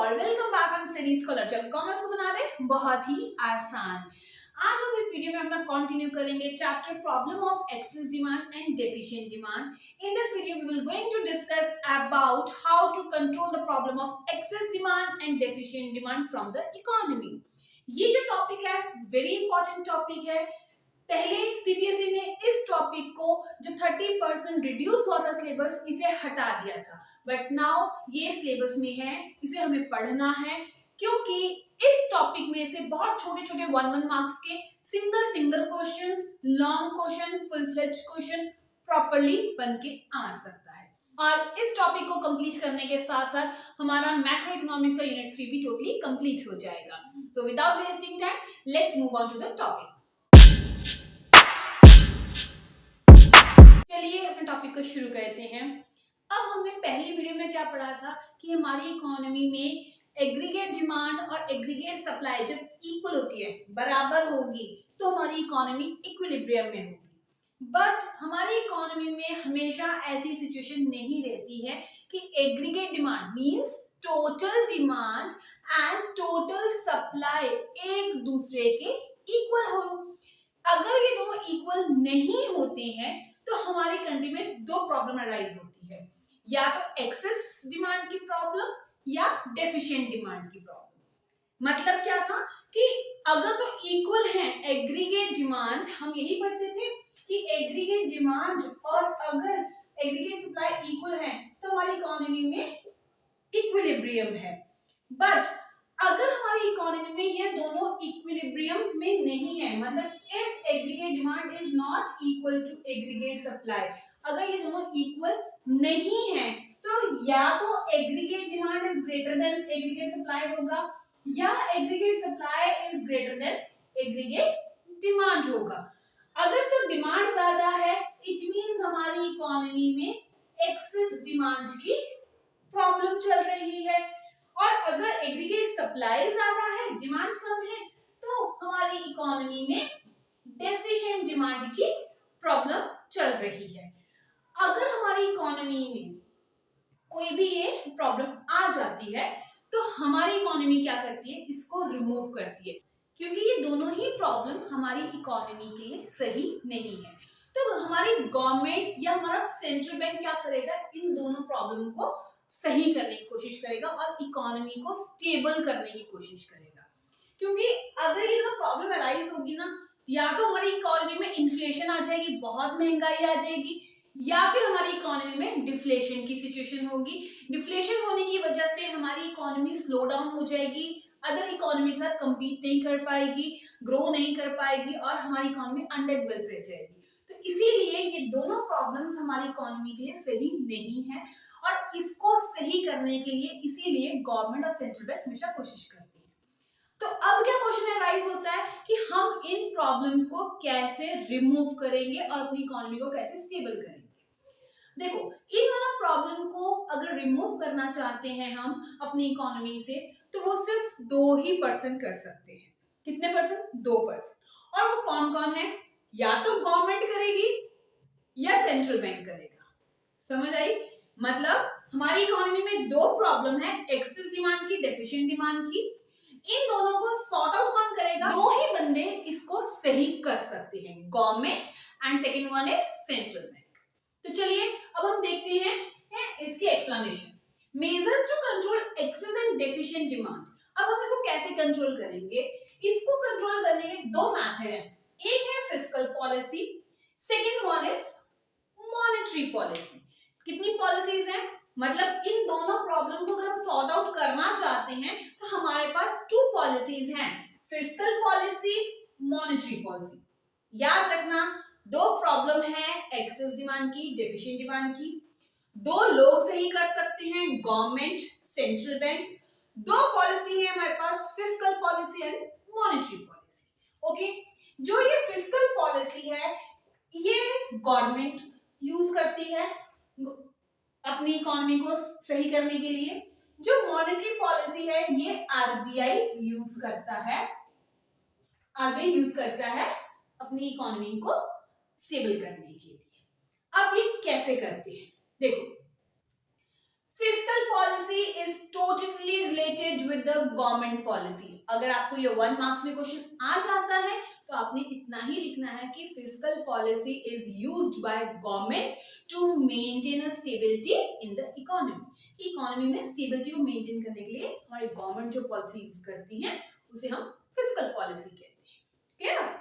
All, welcome back on study scholar. चलो commerce को बना दे बहुत ही आसान। आज हम इस वीडियो में अपना कंटिन्यू करेंगे chapter problem of excess demand and deficient demand. In this video we will going to discuss about how to control the problem of excess demand and deficient demand from the economy. ये जो topic है very important topic है। पहले CBSE ने इस topic को जो 30% reduce हुआ था सिलेबस, इसे हटा दिया था, बट नाउ ये सिलेबस में है, इसे हमें पढ़ना है क्योंकि इस टॉपिक में से बहुत छोटे छोटे 1-1 मार्क्स के single questions, long question, full fledged question properly बन के आ सकता है। और इस टॉपिक को कंप्लीट करने के साथ साथ हमारा मैक्रो इकोनॉमिक्स का यूनिट 3 भी टोटली कंप्लीट हो जाएगा। So without wasting time let's move on to the topic. चलिए अपने टॉपिक को शुरू करते हैं। अब हमने पहली वीडियो में क्या पढ़ा था कि हमारी इकोनॉमी में एग्रीगेट डिमांड और एग्रीगेट सप्लाई जब इक्वल होती है, बराबर होगी, तो हमारी इकोनॉमी इक्विलिब्रियम में होगी। बट हमारी इकोनॉमी में हमेशा ऐसी सिचुएशन नहीं रहती है कि aggregate demand means total demand and total supply एक दूसरे के इक्वल हो। अगर ये दोनों इक्वल नहीं होते हैं तो हमारी कंट्री में दो प्रॉब्लम अराइज होती है, या तो एक्सेस डिमांड की प्रॉब्लम या डेफिशिएंट डिमांड की प्रॉब्लम। मतलब क्या था कि अगर तो इक्वल है एग्रीगेट डिमांड, हम यही पढ़ते थे कि एग्रीगेट डिमांड और अगर एग्रीगेट सप्लाई इक्वल है तो हमारी इकोनॉमी में इक्विलिब्रियम है। बट अगर हमारी इकोनॉमी में ये दोनों इक्विलिब्रियम में नहीं है, मतलब if aggregate demand is not equal to aggregate supply, अगर ये दोनों इक्वल नहीं है तो या तो aggregate demand is greater than aggregate supply होगा या aggregate supply is greater than aggregate demand होगा। अगर तो डिमांड ज्यादा है इट मींस हमारी इकोनॉमी में एक्सेस डिमांड की प्रॉब्लम चल रही है, और अगर एग्रीगेट सप्लाई ज्यादा है डिमांड कम है तो हमारी इकोनॉमी में डेफिशिएंट डिमांड की प्रॉब्लम चल रही है। अगर हमारी इकोनॉमी में कोई भी ये प्रॉब्लम आ जाती है तो हमारी इकोनॉमी क्या करती है, इसको रिमूव करती है, क्योंकि ये दोनों ही प्रॉब्लम हमारी इकोनॉमी के लिए सही नहीं है। तो हमारी गवर्नमेंट या हमारा सेंट्रल बैंक क्या करेगा, इन दोनों प्रॉब्लम को सही करने की कोशिश करेगा और इकोनॉमी को स्टेबल करने की कोशिश करेगा। क्योंकि अगर ये दोनों प्रॉब्लम अराइज होगी ना, या तो हमारी इकोनॉमी में इन्फ्लेशन आ जाएगी, बहुत महंगाई आ जाएगी, या फिर हमारी इकोनॉमी में डिफ्लेशन की सिचुएशन होगी। डिफ्लेशन होने की वजह से हमारी इकोनॉमी स्लो डाउन हो जाएगी, अदर इकोनॉमी के साथ compete नहीं कर पाएगी, ग्रो नहीं कर पाएगी और हमारी इकोनॉमी अंडर डेवलप रह जाएगी। तो इसीलिए ये दोनों प्रॉब्लम्स हमारी इकोनॉमी के लिए सही नहीं है, और इसको सही करने के लिए इसीलिए गवर्नमेंट और सेंट्रल बैंक हमेशा कोशिश करती है। तो अब क्या क्वेश्चन अराइज होता है कि हम इन प्रॉब्लम्स को कैसे रिमूव करेंगे और अपनी इकोनॉमी को कैसे स्टेबल करेंगे। देखो, इन दोनों प्रॉब्लम को अगर रिमूव करना चाहते हैं हम अपनी इकोनॉमी से, तो वो सिर्फ 2% कर सकते हैं। कितने परसेंट? 2%। और वो कौन कौन है? या तो गवर्नमेंट करेगी या सेंट्रल बैंक करेगा। समझ आई? मतलब हमारी इकोनॉमी में दो प्रॉब्लम है, एक्सेस डिमांड की, डेफिशिएंट डिमांड की। इन दोनों को सॉर्ट आउट कौन करेगा? दो ही बंदे इसको सही कर सकते हैं, government and second one is central bank. तो चलिए अब हम देखते हैं इसकी explanation. Measures to control excess and deficient demand. अब हम इसको कैसे कंट्रोल करेंगे? इसको कंट्रोल करने के दो मेथड हैं। एक है fiscal policy, second one is monetary policy. कितनी पॉलिसीज हैं? मतलब इन दोनों प्रॉब्लम को अगर हम सॉर्ट आउट करना चाहते हैं तो हमारे पास 2 पॉलिसीज हैं, फिस्कल पॉलिसी, मॉनेटरी पॉलिसी। याद रखना, दो प्रॉब्लम है एक्सेस डिमांड की, डेफिशिएंट डिमांड की। दो लोग सही कर सकते हैं, गवर्नमेंट, सेंट्रल बैंक। दो पॉलिसी है हमारे पास, fiscal policy and monetary policy. Okay, जो ये फिस्कल पॉलिसी है ये गवर्नमेंट यूज करती है अपनी इकोनॉमी को सही करने के लिए। जो मॉनेटरी पॉलिसी है ये आरबीआई यूज करता है, आरबीआई यूज करता है अपनी इकोनॉमी को स्टेबल करने के लिए। अब ये कैसे करते हैं? देखो, fiscal policy is totally related government policy. अगर आपको ये 1 मार्क्स में क्वेश्चन आ जाता है तो आपने इतना ही लिखना है कि fiscal policy is used by government to maintain a stability in the economy. Economy में स्टेबिलिटी को मेंटेन करने के लिए हमारी गवर्नमेंट जो पॉलिसी यूज करती है उसे हम फिस्कल पॉलिसी कहते हैं। क्लियर?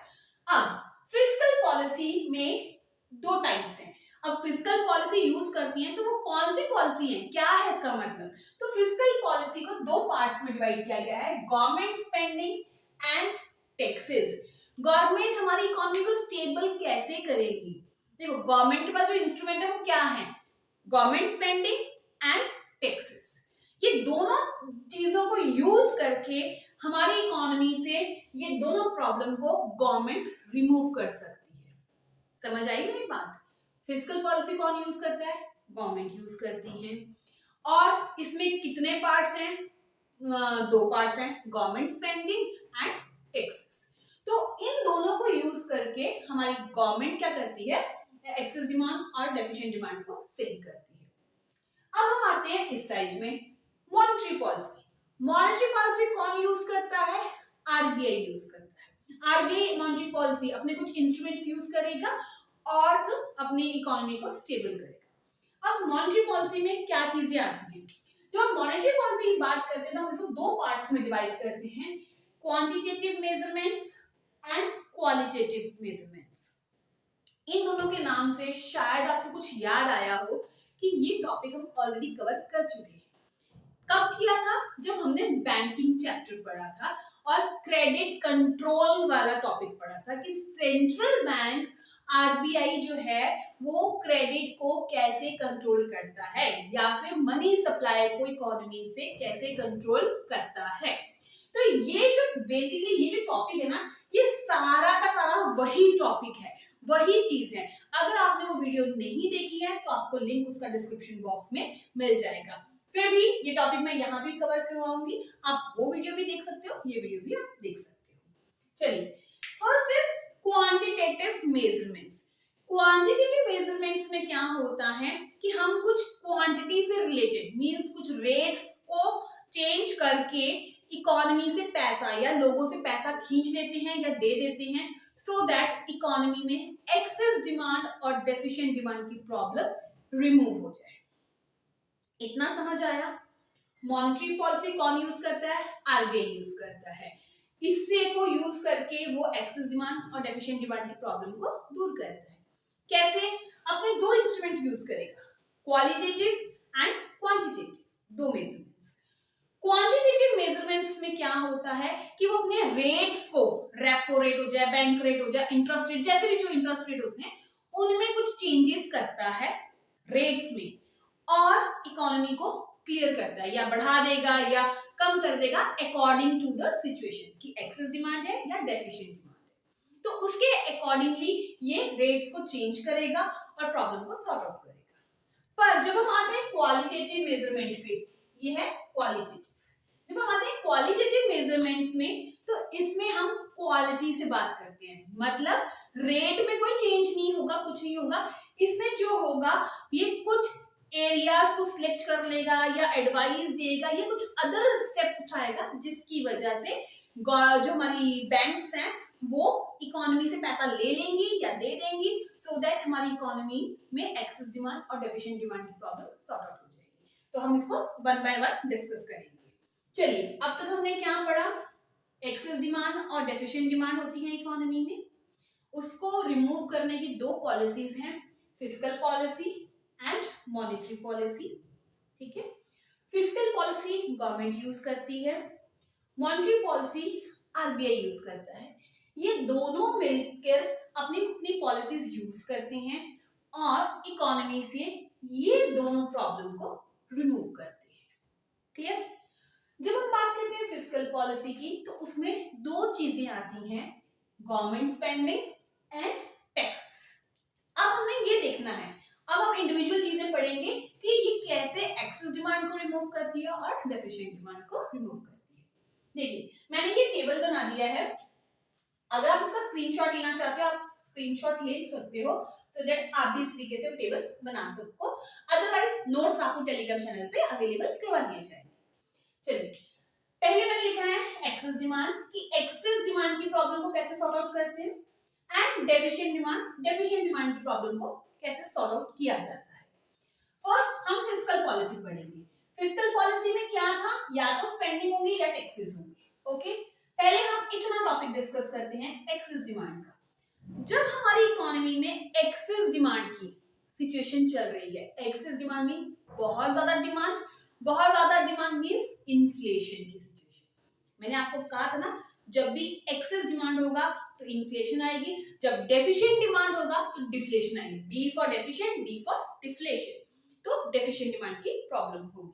अब फिस्कल पॉलिसी में 2 टाइप्स हैं। अब फिस्कल पॉलिसी यूज करती हैं तो वो कौन सी पॉलिसी है, क्या है इसका मतलब? तो फिस्कल पॉलिसी को 2 पार्ट्स में डिवाइड किया गया है, government spending and taxes. Government हमारी इकोनॉमी को स्टेबल कैसे करेगी? देखो, गवर्नमेंट के पास जो इंस्ट्रूमेंट है वो क्या है? Government spending and taxes. ये दोनों चीजों को यूज करके हमारी इकोनॉमी से ये दोनों प्रॉब्लम को गवर्नमेंट रिमूव कर सकती है। समझ आई मेरी बात? फिस्कल पॉलिसी कौन यूज करता है? गवर्नमेंट यूज करती है। और इसमें कितने पार्ट्स हैं? 2 पार्ट्स हैं, गवर्नमेंट स्पेंडिंग एंड टैक्सेस। तो इन दोनों को यूज करके हमारी गवर्नमेंट क्या करती है? एक्सेस डिमांड और डेफिशिएंट डिमांड को सही करती है। अब हम आते हैं इस साइड में, मॉनेटरी पॉलिसी। मॉनेटरी पॉलिसी कौन यूज करता है? आरबीआई यूज करता है। आरबीआई मॉनेटरी पॉलिसी अपने कुछ इंस्ट्रूमेंट्स यूज करेगा और अपनी इकोनॉमी को स्टेबल करेगा। अब मॉनेटरी पॉलिसी में क्या चीजें आती हैं? जब हम मॉनेटरी पॉलिसी की बात करते हैं तो हम इसको 2 पार्ट्स में डिवाइड करते हैं, quantitative measurements and qualitative measurements. इन दोनों के नाम से शायद आपको कुछ याद आया हो कि ये टॉपिक हम ऑलरेडी कवर कर चुके हैं। कब किया था? जब हमने बैंकिंग चैप्टर पढ़ा था और क्रेडिट कंट्रोल वाला टॉपिक पढ़ा था कि सेंट्रल बैंक आरबीआई जो है वो क्रेडिट को कैसे कंट्रोल करता है या फिर मनी सप्लाई को इकोनॉमी से कैसे कंट्रोल करता है। तो ये जो बेसिकली ये जो टॉपिक है ना, ये सारा का सारा वही टॉपिक है, वही चीज है। अगर आपने वो वीडियो नहीं देखी है तो आपको लिंक उसका डिस्क्रिप्शन बॉक्स में मिल जाएगा। फिर भी ये टॉपिक मैं यहाँ भी कवर करवाऊंगी, आप वो वीडियो भी देख सकते हो, ये वीडियो भी आप देख सकते हो। चलिए, first is quantitative measurements. Quantitative measurements में क्या होता है कि हम कुछ क्वांटिटी से रिलेटेड मींस कुछ रेट्स को चेंज करके इकोनॉमी से पैसा या लोगों से पैसा खींच लेते हैं या दे देते हैं सो दैट इकोनॉमी में एक्सेस डिमांड और डेफिशिएंट डिमांड की प्रॉब्लम रिमूव हो जाए। इतना समझ आया? मॉनेटरी पॉलिसी कौन यूज करता है? आरबीआई यूज करता है। इससे को यूज करके वो एक्सेस डिमांड और डेफिशिएंट डिमांड की प्रॉब्लम को दूर करता है। कैसे? अपने 2 इंस्ट्रूमेंट यूज करेगा, qualitative and quantitative, 2 measurements. Quantitative measurements में क्या होता है कि वो अपने रेट्स को, रेपो रेट हो जाए, बैंक रेट हो जाए, इंटरेस्ट रेट, जैसे भी जो इंटरेस्ट रेट होते हैं उनमें कुछ चेंजेस करता है रेट्स में और इकोनॉमी को क्लियर करता है, या बढ़ा देगा या कम कर देगा अकॉर्डिंग टू द सिचुएशन कि एक्सेस डिमांड है या डेफिशिएंट डिमांड है। तो उसके अकॉर्डिंगली ये रेट्स को चेंज करेगा और प्रॉब्लम को सॉर्ट आउट करेगा। पर जब हम आते हैं क्वालिटेटिव मेजरमेंट पे, ये है क्वालिटेटिव। जब हम आते हैं क्वालिटेटिव मेजरमेंट्स में तो इसमें हम क्वालिटी से बात करते हैं, मतलब रेट में कोई चेंज नहीं होगा, कुछ नहीं होगा। इसमें जो होगा ये कुछ एरियाज को सिलेक्ट कर लेगा या एडवाइस देगा या कुछ अदर स्टेप्स उठाएगा जिसकी वजह से जो हमारी बैंक्स हैं वो इकोनॉमी से पैसा ले लेंगी या दे देंगी सो दैट हमारी इकोनॉमी में एक्सेस डिमांड और डेफिशिएंट डिमांड की प्रॉब्लम सॉर्ट आउट हो जाएगी। तो हम इसको 1 बाय 1 डिस्कस करेंगे। चलिए, अब तक हमने क्या पढ़ा? एक्सेस डिमांड और डेफिशिएंट डिमांड होती है इकोनॉमी में, उसको रिमूव करने की 2 पॉलिसीज हैं, fiscal policy and monetary policy. ठीक है, फिस्कल पॉलिसी गवर्नमेंट यूज करती है, मॉनेटरी पॉलिसी आरबीआई यूज करता है। ये दोनों मिलकर अपनी अपनी पॉलिसीज यूज करते हैं और इकोनॉमी से ये दोनों प्रॉब्लम को रिमूव करते हैं। क्लियर? जब हम बात करते हैं फिस्कल पॉलिसी की तो उसमें 2 चीजें आती हैं, गवर्नमेंट स्पेंडिंग एंड टैक्सेस। अब हमने ये देखना है, अब हम इंडिविजुअल चीजें पढ़ेंगे कि ये कैसे एक्सेस डिमांड को रिमूव करती है और डेफिशिएंट डिमांड को रिमूव करती है। देखिए, मैंने ये टेबल बना दिया है, अगर आप इसका स्क्रीनशॉट लेना चाहते हो आप स्क्रीनशॉट ले सकते हो सो दैट आप भी इस तरीके से टेबल बना सको। अदरवाइज नोट्स आपको टेलीग्राम चैनल पे अवेलेबल करवा दिए जाएंगे। चलिए, पहले मैंने लिखा है एक्सेस डिमांड कि एक्सेस डिमांड की प्रॉब्लम को कैसे सॉर्ट आउट करते हैं, एंड डेफिशिएंट डिमांड की प्रॉब्लम को कैसे सॉर्ट आउट किया जाता है। फर्स्ट हम फिस्कल पॉलिसी पढ़ेंगे। फिस्कल पॉलिसी में क्या था, या तो स्पेंडिंग होंगी या टैक्सेस होंगे। ओके, पहले हम इतना टॉपिक डिस्कस करते हैं एक्सेस डिमांड का। जब हमारी इकोनॉमी में एक्सेस डिमांड की सिचुएशन चल रही है, एक्सेस डिमांड मीन बहुत ज्यादा डिमांड मींस इन्फ्लेशन की सिचुएशन। मैंने आपको कहा था ना, जब भी एक्सेस डिमांड होगा तो इन्फ्लेशन आएगी, जब डेफिशिएंट डिमांड होगा तो डिफ्लेशन आएगी। D for deficient, D for deflation, तो डेफिशिएंट डिमांड की प्रॉब्लम होगी।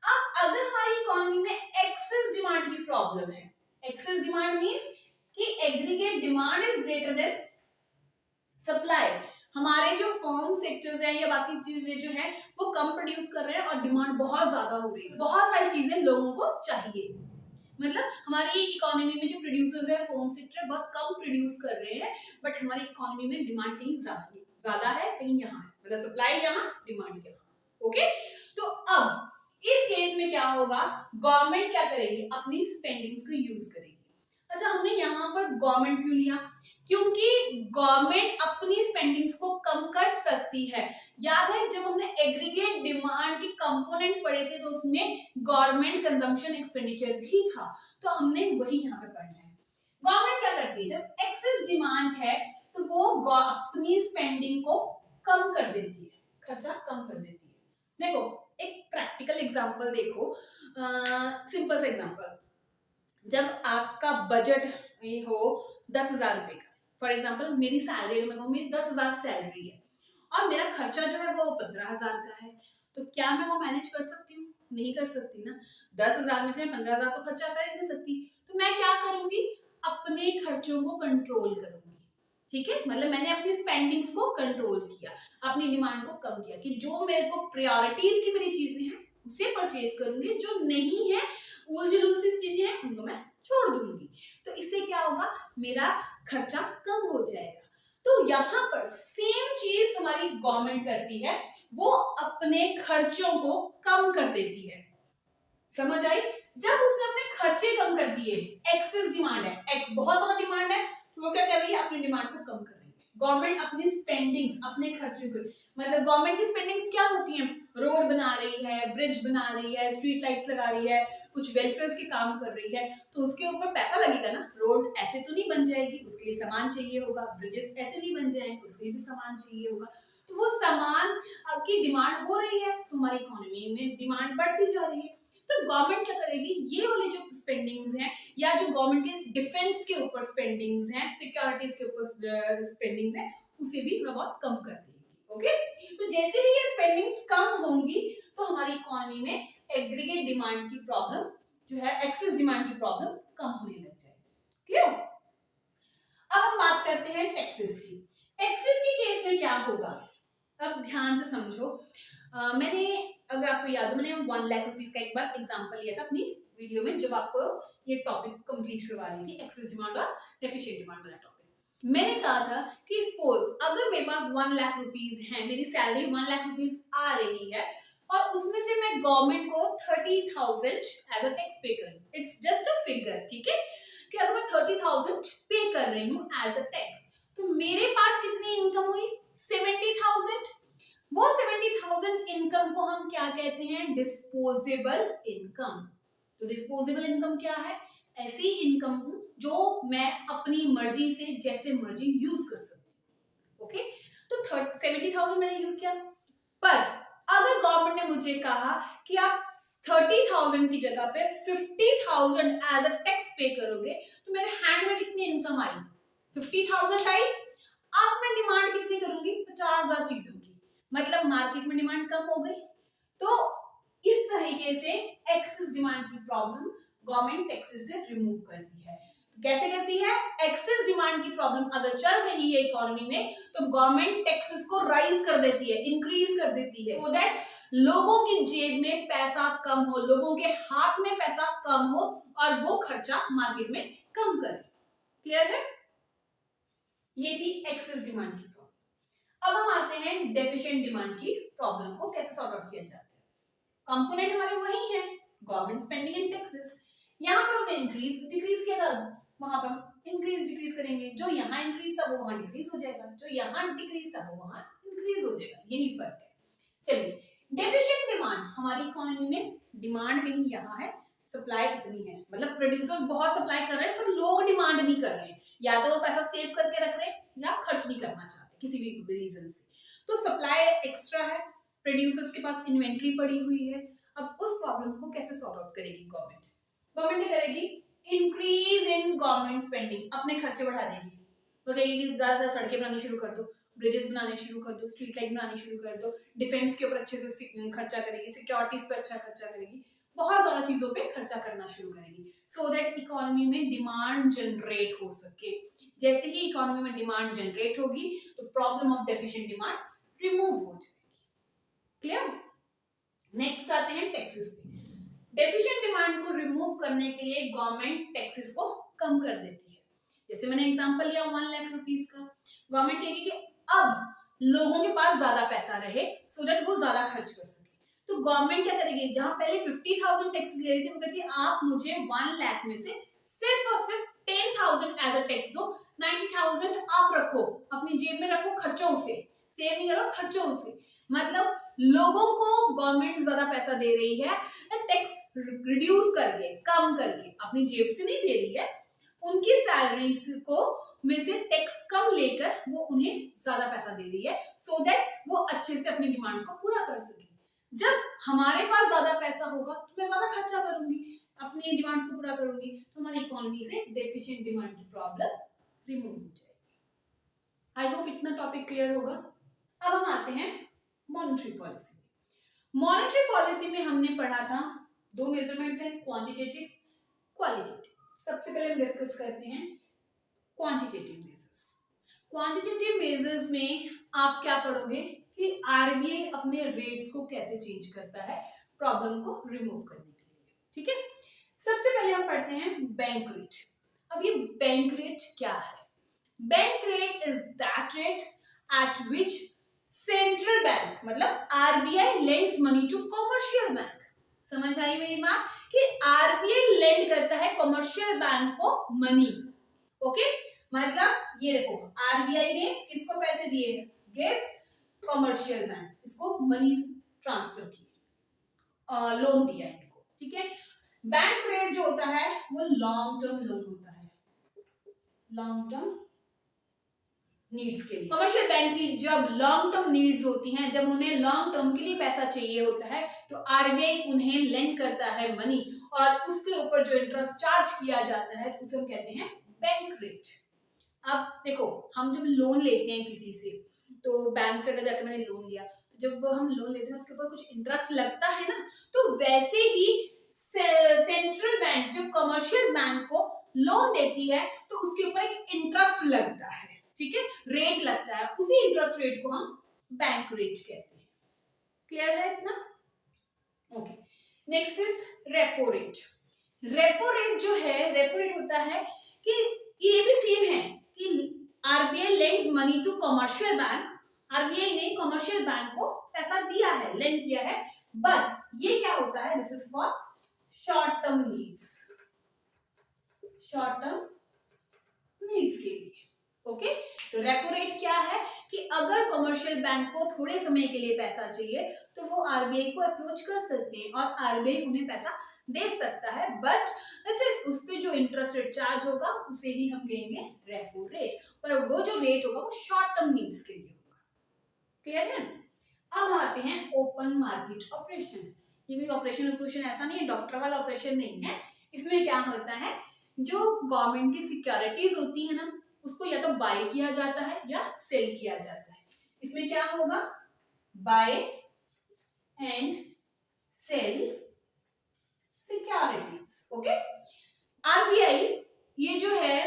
अब अगर हमारी इकोनॉमी में एक्सेस डिमांड की प्रॉब्लम है, एक्सेस डिमांड मींस कि aggregate demand is greater then supply, हमारे जो फर्म सेक्टर्स हैं या बाकी चीजें जो है वो कम प्रोड्यूस कर रहे हैं और डिमांड बहुत ज्यादा हो रही है, बहुत सारी चीजें लोगों को चाहिए। मतलब हमारी इकोनॉमी में जो प्रोड्यूसर्स है, फर्म सेक्टर बहुत कम प्रोड्यूस कर रहे हैं, बट हमारी इकोनॉमी में डिमांड कहीं ज्यादा है, कहीं यहाँ है, मतलब सप्लाई यहाँ, डिमांड यहाँ। ओके, तो अब इस केस में क्या होगा, गवर्नमेंट क्या करेगी, अपनी स्पेंडिंग्स को यूज करेगी। अच्छा, हमने यहाँ पर गवर्नमेंट क्यों लिया, क्योंकि गवर्नमेंट अपनी स्पेंडिंग्स को कम कर सकती है। याद है जब हमने एग्रीगेट डिमांड के कंपोनेंट पढ़े थे तो उसमें गवर्नमेंट कंजम्पशन एक्सपेंडिचर भी था, तो हमने वही यहाँ पे पढ़ना है। गवर्नमेंट क्या करती है, जब एक्सेस डिमांड है तो वो अपनी स्पेंडिंग को कम कर देती है, खर्चा कम कर देती है। देखो एक प्रैक्टिकल एग्जांपल देखो, सिंपल सा एग्जांपल, जब आपका बजट हो 10,000 रुपए का, फॉर एग्जाम्पल मेरी सैलरी में मेरी 10,000 सैलरी है और मेरा खर्चा जो है वो 15,000 का है, तो क्या मैं वो मैनेज कर सकती हूँ, नहीं कर सकती ना। 10,000 में से मैं 15,000 तो खर्चा कर ही नहीं सकती, तो मैं क्या करूंगी, अपने खर्चों को कंट्रोल करूंगी। ठीक है, मतलब मैंने अपनी स्पेंडिंग्स को कंट्रोल किया, अपनी डिमांड को कम किया कि जो मेरे को प्रायोरिटीज की मेरी चीजें हैं उसे परचेज करूंगी, जो नहीं है उलझुल सी चीजें हैं उनको मैं छोड़ दूंगी। तो इससे क्या होगा, मेरा खर्चा कम हो जाएगा। तो यहाँ पर सेम चीज हमारी गवर्नमेंट करती है, वो अपने खर्चों को कम कर देती है। समझ आई, जब उसने अपने खर्चे कम कर दिए, एक्सेस डिमांड है, बहुत ज्यादा डिमांड है, तो वो क्या कर रही है, अपनी डिमांड को कम कर रही है। गवर्नमेंट अपनी स्पेंडिंग्स, अपने खर्चों को, मतलब गवर्नमेंट की स्पेंडिंग्स क्या होती हैं, रोड बना रही है, ब्रिज बना रही है, स्ट्रीट लाइट्स लगा रही है, कुछ वेलफेयर के काम कर रही है, तो उसके ऊपर पैसा लगेगा ना। रोड ऐसे तो नहीं बन जाएगी, उसके लिए सामान चाहिए होगा, ब्रिजेस ऐसे नहीं बन जाएंगे, उसके लिए भी सामान चाहिए होगा। तो वो सामान की डिमांड हो रही है, तो हमारी इकोनॉमी में डिमांड बढ़ती जा रही है। तो गवर्नमेंट क्या करेगी, ये वाली जो स्पेंडिंग्स हैं या जो गवर्नमेंट के डिफेंस के ऊपर स्पेंडिंग्स हैं, सिक्योरिटीज के ऊपर स्पेंडिंग्स हैं, उसे भी थोड़ा बहुत कम कर देगी। ओके, तो जैसे ही ये स्पेंडिंग्स कम होंगी तो हमारी इकोनॉमी में एग्रीगेट डिमांड की प्रॉब्लम जो है, एक्सेस डिमांड की प्रॉब्लम कम होने लग जाएगी। क्लियर? अब हम बात करते हैं टैक्सेस की। टैक्सेस के केस में क्या होगा, अब ध्यान से समझो। मैंने, अगर आपको याद हो, मैंने 1 लाख रुपीस का एक बार एग्जांपल लिया था अपनी वीडियो में, जब आपको ये टॉपिक कंप्लीट करवा रही थी, एक्सेस डिमांड और डेफिशिएंट डिमांड वाला टॉपिक। मैंने कहा था कि सपोज अगर मेरे पास 1 लाख रुपीस है, मेरी सैलरी 1 लाख रुपीस आ रही है और उसमें से मैं गवर्नमेंट को 30,000 एज अ टैक्स पे कर रही हूँ। इट्स जस्ट अ फिगर, ठीक है, कि अगर मैं 30,000 पे कर रही हूँ एज अ टैक्स, तो मेरे पास कितनी इनकम हुई, 70,000। वो 70,000 इनकम को हम क्या कहते हैं, डिस्पोजेबल इनकम। तो डिस्पोजेबल इनकम क्या है, ऐसी इनकम जो मैं अपनी मर्जी से जैसे मर्जी यूज कर सकती हूँ। ओके, तो 70,000 मैंने यूज किया, पर अगर गवर्नमेंट ने मुझे कहा कि आप 30,000 की जगह पे 50,000 एज अ टैक्स पे करोगे, तो मेरे हैंड में कितनी इनकम आई, 50,000 आई। अब मैं डिमांड कितनी करूंगी, 50,000 चीजों की, मतलब मार्केट में डिमांड कम हो गई। तो इस तरीके से एक्सेस डिमांड की प्रॉब्लम गवर्नमेंट टैक्सेस से रिमूव करती है। तो कैसे करती है, एक्सेस डिमांड की प्रॉब्लम अगर चल रही है इकोनॉमी में, तो गवर्नमेंट टैक्सेस को राइज कर देती है, इंक्रीज कर देती है, सो दैट लोगों की जेब में पैसा कम हो, लोगों के हाथ में पैसा कम हो और वो खर्चा मार्केट में कम करे। क्लियर है? ये थी एक्सेस डिमांड की प्रॉब्लम। अब हम आते हैं डेफिशिएंट डिमांड की प्रॉब्लम को कैसे सॉर्ट आउट किया जाता है। कंपोनेंट हमारे वही है, गवर्नमेंट स्पेंडिंग एंड टैक्सेस। यहाँ पर हमने इंक्रीज डिक्रीज किया था, वहां पर इंक्रीज डिक्रीज करेंगे, जो यहाँ इंक्रीज था वो वहां डिक्रीज हो जाएगा, जो यहाँ डिक्रीज था वो वहां इंक्रीज हो जाएगा, यही फर्क है। चलिए, डेफिशिएंट डिमांड, हमारी इकोनॉमी में डिमांड कहीं यहाँ है, सप्लाई इतनी है, मतलब प्रोड्यूसर्स बहुत सप्लाई कर रहे हैं पर लोग डिमांड नहीं कर रहे हैं, या तो वो पैसा सेव करके रख रहे हैं या खर्च नहीं करना चाहते किसी भी रीजन से। तो सप्लाई एक्स्ट्रा है, प्रोड्यूसर्स के पास इन्वेंट्री पड़ी हुई है। अब उस प्रॉब्लम को कैसे सॉर्ट आउट करेगी गवर्नमेंट? गवर्नमेंट क्या करेगी? इंक्रीज इन गवर्नमेंट स्पेंडिंग, अपने खर्चे बढ़ा देगी। वो कहेगी कि ज्यादा सड़कें बनानी शुरू कर दो, ब्रिजेस बनाने शुरू कर दो, स्ट्रीट लाइट बनानी शुरू कर दो, डिफेंस के ऊपर अच्छे से खर्चा करेगी, सिक्योरिटीज पे अच्छा खर्चा करेगी, बहुत ज्यादा चीजों पे खर्चा करना शुरू करेगी, सो दैट इकोनॉमी में डिमांड जनरेट हो सके। जैसे ही इकोनॉमी में डिमांड जनरेट होगी तो problem of deficient demand remove हो जाएगी। क्लियर? नेक्स्ट आते हैं टैक्सेस पे। डेफिशिएंट डिमांड को रिमूव करने के लिए गवर्नमेंट टैक्सेस को कम कर देती है। जैसे मैंने एग्जांपल लिया 1 लाख रुपीस का, गवर्नमेंट कहेगी कि अब लोगों के पास ज्यादा पैसा रहे सो दैट वो ज्यादा खर्च कर सके। तो गवर्नमेंट क्या करेगी? जहां पहले 50,000 टैक्स ले रही थी वो कहती है आप मुझे 1 लाख में से सिर्फ और सिर्फ 10,000 एज अ टैक्स दो, 90,000 आप रखो, अपनी जेब में रखो, खर्चो उसे, सेव नहीं करो, खर्चो उसे। मतलब लोगों को गवर्नमेंट ज्यादा पैसा दे रही है टैक्स रिड्यूस करके, कम करके, अपनी जेब से नहीं दे रही है, उनकी सैलरीज को में से टैक्स कम लेकर वो उन्हें ज्यादा पैसा दे रही है सो दैट वो अच्छे से अपनी डिमांड्स को पूरा कर सके। जब हमारे पास ज्यादा पैसा होगा तो मैं ज्यादा खर्चा करूंगी, अपनी डिमांड्स को पूरा करूंगी, तो हमारी इकोनॉमी से डेफिशिएंट डिमांड की प्रॉब्लम रिमूव हो जाएगी। आई होप इतना टॉपिक क्लियर होगा। अब हम आते हैं मॉनेटरी पॉलिसी। मॉनेटरी पॉलिसी में हमने पढ़ा था 2 मेजरमेंट्स हैं, क्वांटिटेटिव, क्वालिटेटिव। सबसे पहले हम डिस्कस करते हैं क्वांटिटेटिव मेजर्स। क्वांटिटेटिव मेजर्स में आप क्या पढ़ोगे कि आरबीआई अपने रेट्स को कैसे चेंज करता है प्रॉब्लम को रिमूव करने के लिए। ठीक है, सबसे पहले हम पढ़ते हैं बैंक रेट। अब ये बैंक रेट क्या है? Bank rate is that rate at which central bank मतलब RBI lends money to commercial bank. समझ आई मेरी बात कि आरबीआई लेंड करता है कॉमर्शियल बैंक को मनी। ओके, मतलब ये देखो आरबीआई ने किसको पैसे दिए? गिव्स कॉमर्शियल बैंक, इसको मनी ट्रांसफर किया, लोन दिया इनको। ठीक है, बैंक रेट जो होता है वो लॉन्ग टर्म लोन होता है, लॉन्ग टर्म नीड्स के लिए। कमर्शियल बैंक की जब लॉन्ग टर्म नीड्स होती हैं, जब उन्हें लॉन्ग टर्म के लिए पैसा चाहिए होता है तो आरबीआई उन्हें लेंड करता है मनी और उसके ऊपर जो इंटरेस्ट चार्ज किया जाता है उसे हम कहते हैं बैंक रेट। अब देखो हम जब लोन लेते हैं किसी से तो बैंक से अगर जाकर मैंने लोन लिया तो जब हम लोन लेते हैं उसके ऊपर कुछ इंटरेस्ट लगता है ना, तो वैसे ही सेंट्रल बैंक जब कमर्शियल बैंक को लोन देती है तो उसके ऊपर एक इंटरेस्ट लगता है। ठीक है, रेट लगता है, उसी इंटरेस्ट रेट को हम बैंक रेट कहते हैं। क्लियर है इतना? Okay, next is repo rate. Repo rate जो है, रेपो रेट होता है कि ये भी सेम है कि RBI lends money to commercial bank, RBI ने कमर्शियल बैंक को पैसा दिया है, लेंड किया है, बट ये क्या होता है? This is for short term needs, short term needs के लिए। ओके, तो रेपो रेट क्या है कि अगर कमर्शियल बैंक को थोड़े समय के लिए पैसा चाहिए तो वो आरबीआई को अप्रोच कर सकते हैं और आरबीआई उन्हें पैसा दे सकता है, बट उस पे जो इंटरेस्ट रेट चार्ज होगा उसे ही हम कहेंगे रेपो रेट, पर वो जो रेट होगा वो शॉर्ट टर्म नीड्स के लिए होगा। क्लियर है? अब आते हैं ओपन मार्केट ऑपरेशन। ये कोई ऑपरेशन ऐसा नहीं है, डॉक्टर वाला ऑपरेशन नहीं है। इसमें क्या होता है, जो गवर्नमेंट की सिक्योरिटीज होती है ना उसको या तो बाय किया जाता है या सेल किया जाता है। इसमें क्या होगा? Buy and sell securities. Okay, RBI ये जो है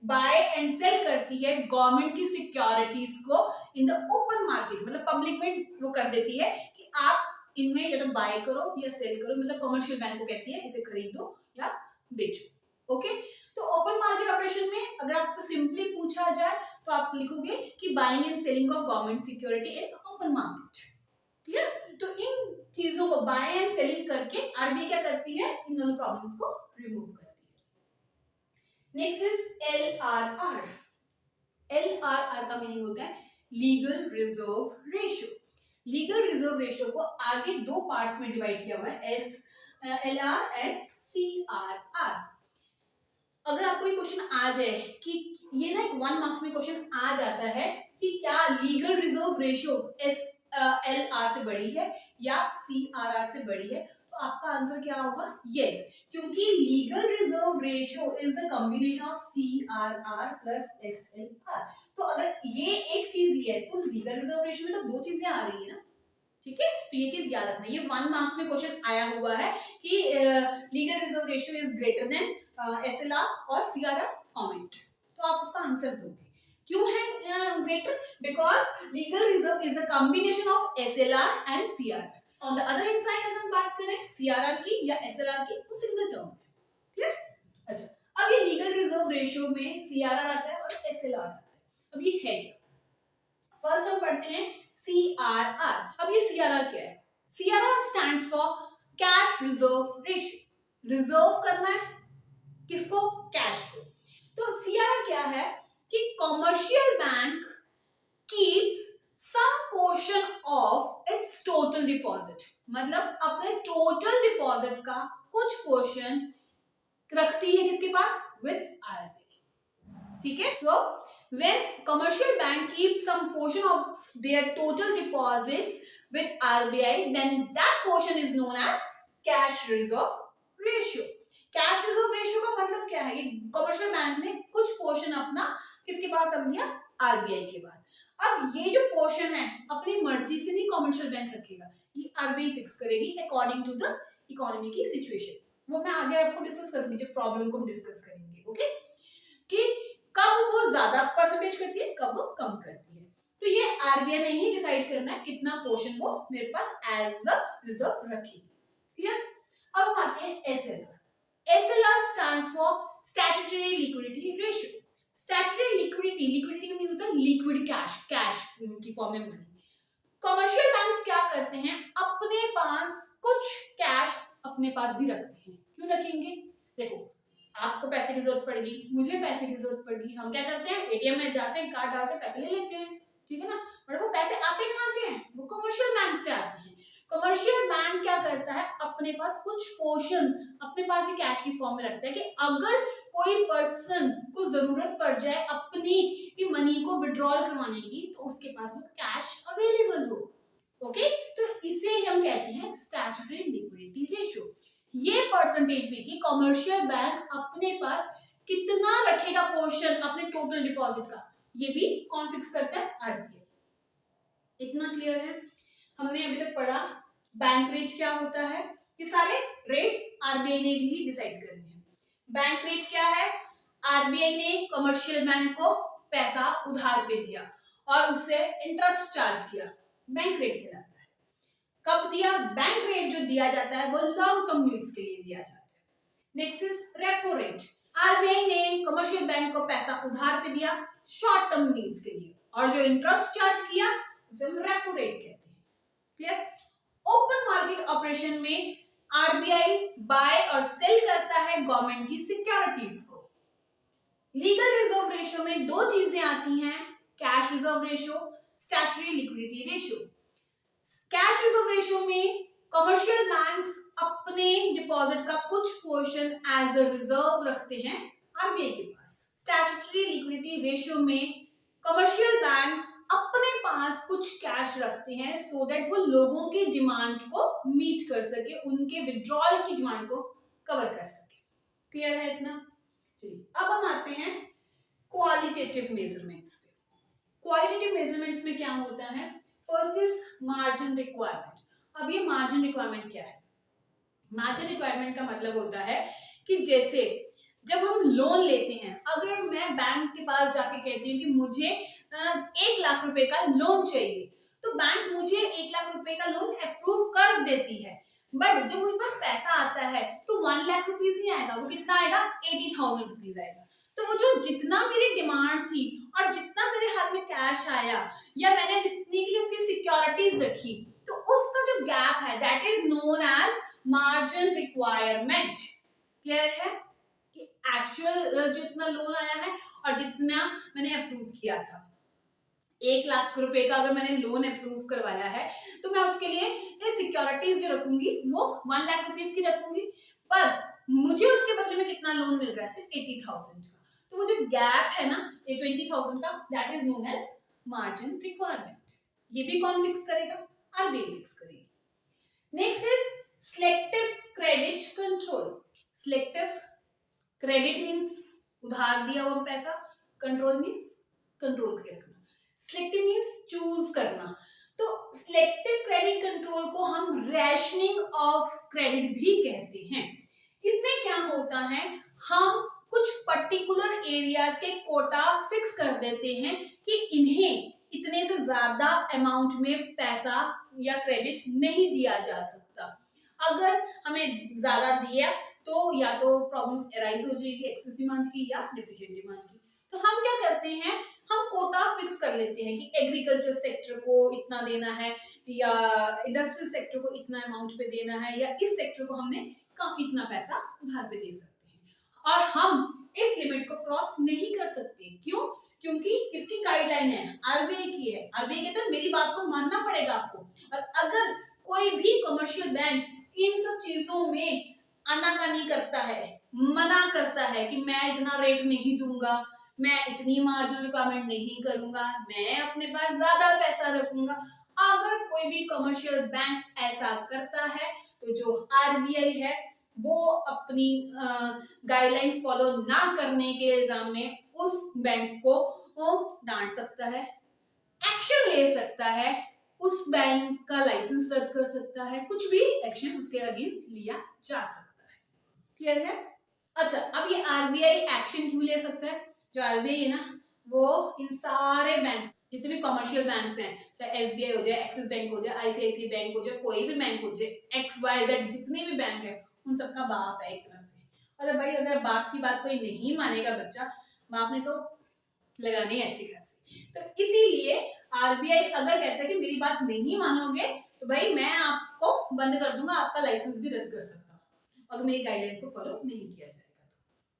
बाय एंड सेल करती है गवर्नमेंट की सिक्योरिटीज को इन द ओपन मार्केट, मतलब पब्लिक में वो कर देती है कि आप इनमें या तो बाय करो या सेल करो, मतलब कमर्शियल बैंक को कहती है इसे खरीदो या बेचो। ओके, तो ओपन मार्केट ऑपरेशन में अगर आपसे सिंपली पूछा जाए तो आप लिखोगे कि buying and selling of government security in open market. Clear? तो इन चीजों को बाय एंड सेलिंग करके आरबीआई क्या करती है? इन दोनों प्रॉब्लम्स को रिमूव करती है। Next is LRR। LRR का मीनिंग होता है legal reserve ratio. Legal reserve ratio को आगे दो पार्ट्स में डिवाइड किया हुआ है, LR एंड CRR। अगर आपको ये क्वेश्चन आ जाए कि ये ना एक 1 मार्क्स में क्वेश्चन आ जाता है कि क्या लीगल रिजर्व रेशियो LR से बड़ी है या CRR से बड़ी है, तो आपका आंसर क्या होगा? यस, क्योंकि legal reserve ratio is a combination of CRR plus SLR। तो अगर ये एक चीज ली है तो लीगल रिजर्व रेशियो में तो दो चीजें आ रही है ना, ठीक है। तो ये चीज याद रखना, ये 1 मार्क्स में क्वेश्चन आया हुआ है कि legal reserve ratio is greater then SLR और CRR कमेंट, तो आप उसका आंसर दोगे। क्यों है greater? Because legal reserve is a combination of SLR and CRR। On the other hand side अगर हम बात करें CRR की या SLR की, तो सिंगल टर्म है। क्लियर? अच्छा, अब ये लीगल रिजर्व रेशियो में CRR आता है और SLR आता है। अब ये है क्या? फर्स्ट हम पढ़ते हैं CRR। अब ये CRR क्या है? CRR stands for cash reserve ratio. Reserve करना है किसको? कैश को। तो CRR क्या है कि commercial bank keeps some portion of its total deposit, मतलब अपने टोटल डिपॉजिट का कुछ पोर्शन रखती है किसके पास? With RBI। ठीक है, तो when commercial bank keeps some portion of their total deposits with RBI, then that portion is known as cash reserve ratio। Cash reserve ratio का मतलब क्या है? ये कमर्शियल बैंक ने कुछ पोर्शन अपना किसके पास रख दिया? आरबीआई के बाद। अब ये जो पोर्शन है अपनी मर्जी से नहीं कमर्शियल बैंक रखेगा, ये आरबीआई फिक्स करेगी अकॉर्डिंग टू द इकोनॉमी की सिचुएशन। वो मैं आगे आपको डिस्कस करूंगी जब प्रॉब्लम को डिस्कस करेंगे, ओके, कि कब वो ज्यादा परसेंटेज करती है, कब वो कम करती है। तो ये आरबीआई ने ही डिसाइड करना है कितना पोर्शन वो मेरे पास एज अ रिजर्व रखेगी। क्लियर? अब हम आते हैं SLR. SLR stands for statutory liquidity ratio। statutory liquidity का मींस होता है लिक्विड कैश, कैश की फॉर्म में मनी। कमर्शियल बैंक्स क्या करते हैं? अपने पास कुछ कैश अपने पास भी रखते हैं। क्यों रखेंगे? देखो, आपको पैसे की जरूरत पड़ेगी, मुझे पैसे की जरूरत पड़ेगी, हम क्या करते हैं? एटीएम में जाते हैं, कार्ड डालते हैं, पैसे ले लेते हैं, ठीक है ना। और वो पैसे आते कहाँ से हैं? वो कमर्शियल बैंक से आते हैं। कमर्शियल बैंक क्या करता है? अपने पास कुछ पोर्शन अपने पास ही कैश की फॉर्म में रखता है कि अगर कोई पर्सन को जरूरत पड़ जाए अपनी मनी को विड्रॉल करवाने की, तो उसके पास वो कैश अवेलेबल हो। ओके, तो इसे हम कहते हैं स्टैट्यूटरी लिक्विडिटी रेशियो। ये परसेंटेज भी कि कमर्शियल बैंक अपने पास कितना रखेगा पोर्शन अपने टोटल डिपॉजिट का, ये भी कौन फिक्स करता है? आरबीआई। इतना क्लियर है? हमने अभी तक पढ़ा बैंक रेट क्या होता है, ये सारे रेट्स आरबीआई ने भी डिसाइड करने हैं। बैंक रेट क्या है? आरबीआई ने कमर्शियल बैंक को पैसा उधार पे दिया और उससे इंटरेस्ट चार्ज किया, बैंक रेट कहलाता है। कब दिया? बैंक रेट जो दिया जाता है वो लॉन्ग टर्म नीड्स के लिए दिया जाता है। Next is repo rate. RBI ने कमर्शियल बैंक को पैसा उधार पे दिया शॉर्ट टर्म नीड्स के लिए, और जो इंटरेस्ट चार्ज किया उसे हम रेपो रेट कहते हैं। क्लियर? ओपन मार्केट ऑपरेशन में आरबीआई बाय और सेल करता है गवर्नमेंट की सिक्योरिटीज को। लीगल रिजर्व रेशियो में दो चीजें आती हैं, cash reserve ratio, statutory liquidity ratio. Cash reserve ratio में कमर्शियल बैंक्स अपने डिपॉजिट का कुछ पोर्शन एज अ रिजर्व रखते हैं आरबीआई के पास। स्टैट्यूटरी लिक्विडिटी रेशियो में कमर्शियल बैंक्स अपने पास कुछ कैश रखते हैं सो दैट वो लोगों की डिमांड को मीट कर सके, उनके विड्रॉल की डिमांड को कवर कर सके। क्लियर है इतना? चलिए अब हम आते हैं क्वालिटेटिव मेजरमेंट्स पे। क्वालिटेटिव मेजरमेंट्स में क्या होता है? First is margin requirement. अब ये मार्जिन रिक्वायरमेंट क्या है? मार्जिन रिक्वायरमेंट का मतलब होता है कि जैसे जब हम लोन लेते हैं, अगर मैं बैंक के पास जाके कहती हूँ कि मुझे 1 लाख रुपए का लोन चाहिए, तो बैंक मुझे 1 लाख रुपए का लोन अप्रूव कर देती है। बट जब मुझे पास पैसा आता है तो 1 लाख रुपीज नहीं आएगा, वो कितना आएगा? 80,000 रुपीज आएगा। तो वो जो जितना मेरी डिमांड थी और जितना मेरे हाथ में कैश आया या मैंने जितने के लिए उसकी सिक्योरिटीज रखी, तो उसका जो गैप है that is known as margin requirement. Clear है? कि एक्चुअल जितना लोन आया है और जितना मैंने अप्रूव किया था। 1 लाख रुपए का अगर मैंने लोन अप्रूव करवाया है तो मैं उसके लिए सिक्योरिटीज जो रखूंगी वो 1 लाख रुपीज की रखूंगी, पर मुझे उसके बदले में कितना लोन मिल रहा है, सिर्फ 80,000 का। तो वो जो गैप है ना ये 20,000 का, that is known as margin requirement. ये भी कौन फिक्स करेगा? आरबीआई फिक्स करेगी। Next is selective credit control. Selective credit means उधार दिया हुआ पैसा, कंट्रोल मीन्स कंट्रोल करके रखना, सिलेक्टिव मीन्स चूज करना। तो सिलेक्टिव क्रेडिट कंट्रोल को हम रैशनिंग ऑफ क्रेडिट भी कहते हैं। इसमें क्या होता है, हम कुछ पर्टिकुलर एरियाज के कोटा फिक्स कर देते हैं कि इन्हें इतने से ज्यादा अमाउंट में पैसा या क्रेडिट नहीं दिया जा सकता। अगर हमें ज्यादा दिया तो या तो प्रॉब्लम अराइज हो जाएगी एक्सेस डिमांड की या डेफिशिएंट डिमांड की। तो हम क्या करते हैं, हम कोटा फिक्स कर लेते हैं कि एग्रीकल्चर सेक्टर को इतना देना है या इंडस्ट्रियल सेक्टर को इतना अमाउंट पे देना है या इस सेक्टर को हमने कम इतना पैसा उधार पे दे सकते हैं। और हम इस लिमिट को क्रॉस नहीं कर सकते। क्यों? क्योंकि किसकी गाइडलाइन है? आरबीआई की है। आरबीआई कहता है मेरी बात को मानना पड़ेगा आपको। और अगर कोई भी कमर्शियल बैंक इन सब चीजों में आनाकानी करता है, मना करता है कि मैं इतना रेट नहीं दूंगा, मैं इतनी मार्जिन रिक्वायरमेंट नहीं करूंगा, मैं अपने पास ज्यादा पैसा रखूंगा, अगर कोई भी कमर्शियल बैंक ऐसा करता है तो जो आरबीआई है वो अपनी गाइडलाइंस फॉलो ना करने के इल्जाम में उस बैंक को वो डांट सकता है, एक्शन ले सकता है, उस बैंक का लाइसेंस रद्द कर सकता है, कुछ भी एक्शन उसके अगेंस्ट लिया जा सकता है। क्लियर है? अच्छा, अब ये आरबीआई एक्शन क्यों ले सकता है? जो आरबीआई है ना वो इन सारे बैंक, जितने भी कमर्शियल बैंक्स हैं, चाहे एसबीआई हो जाए, एक्सिस बैंक हो जाए, आईसीआईसी बैंक हो जाए, कोई भी बैंक हो जाए, एक्स वाई जेड जितने भी बैंक है उन सबका बाप है एक तरह से। अरे भाई अगर बाप की बात कोई नहीं मानेगा बच्चा, बाप ने तो लगानी है अच्छी खासी। तो इसीलिए आरबीआई अगर कहता है कि मेरी बात नहीं मानोगे तो भाई मैं आपको बंद कर दूंगा, आपका लाइसेंस भी रद्द कर सकता हूँ अगर मेरी गाइडलाइन को फॉलो नहीं किया जाएगा तो।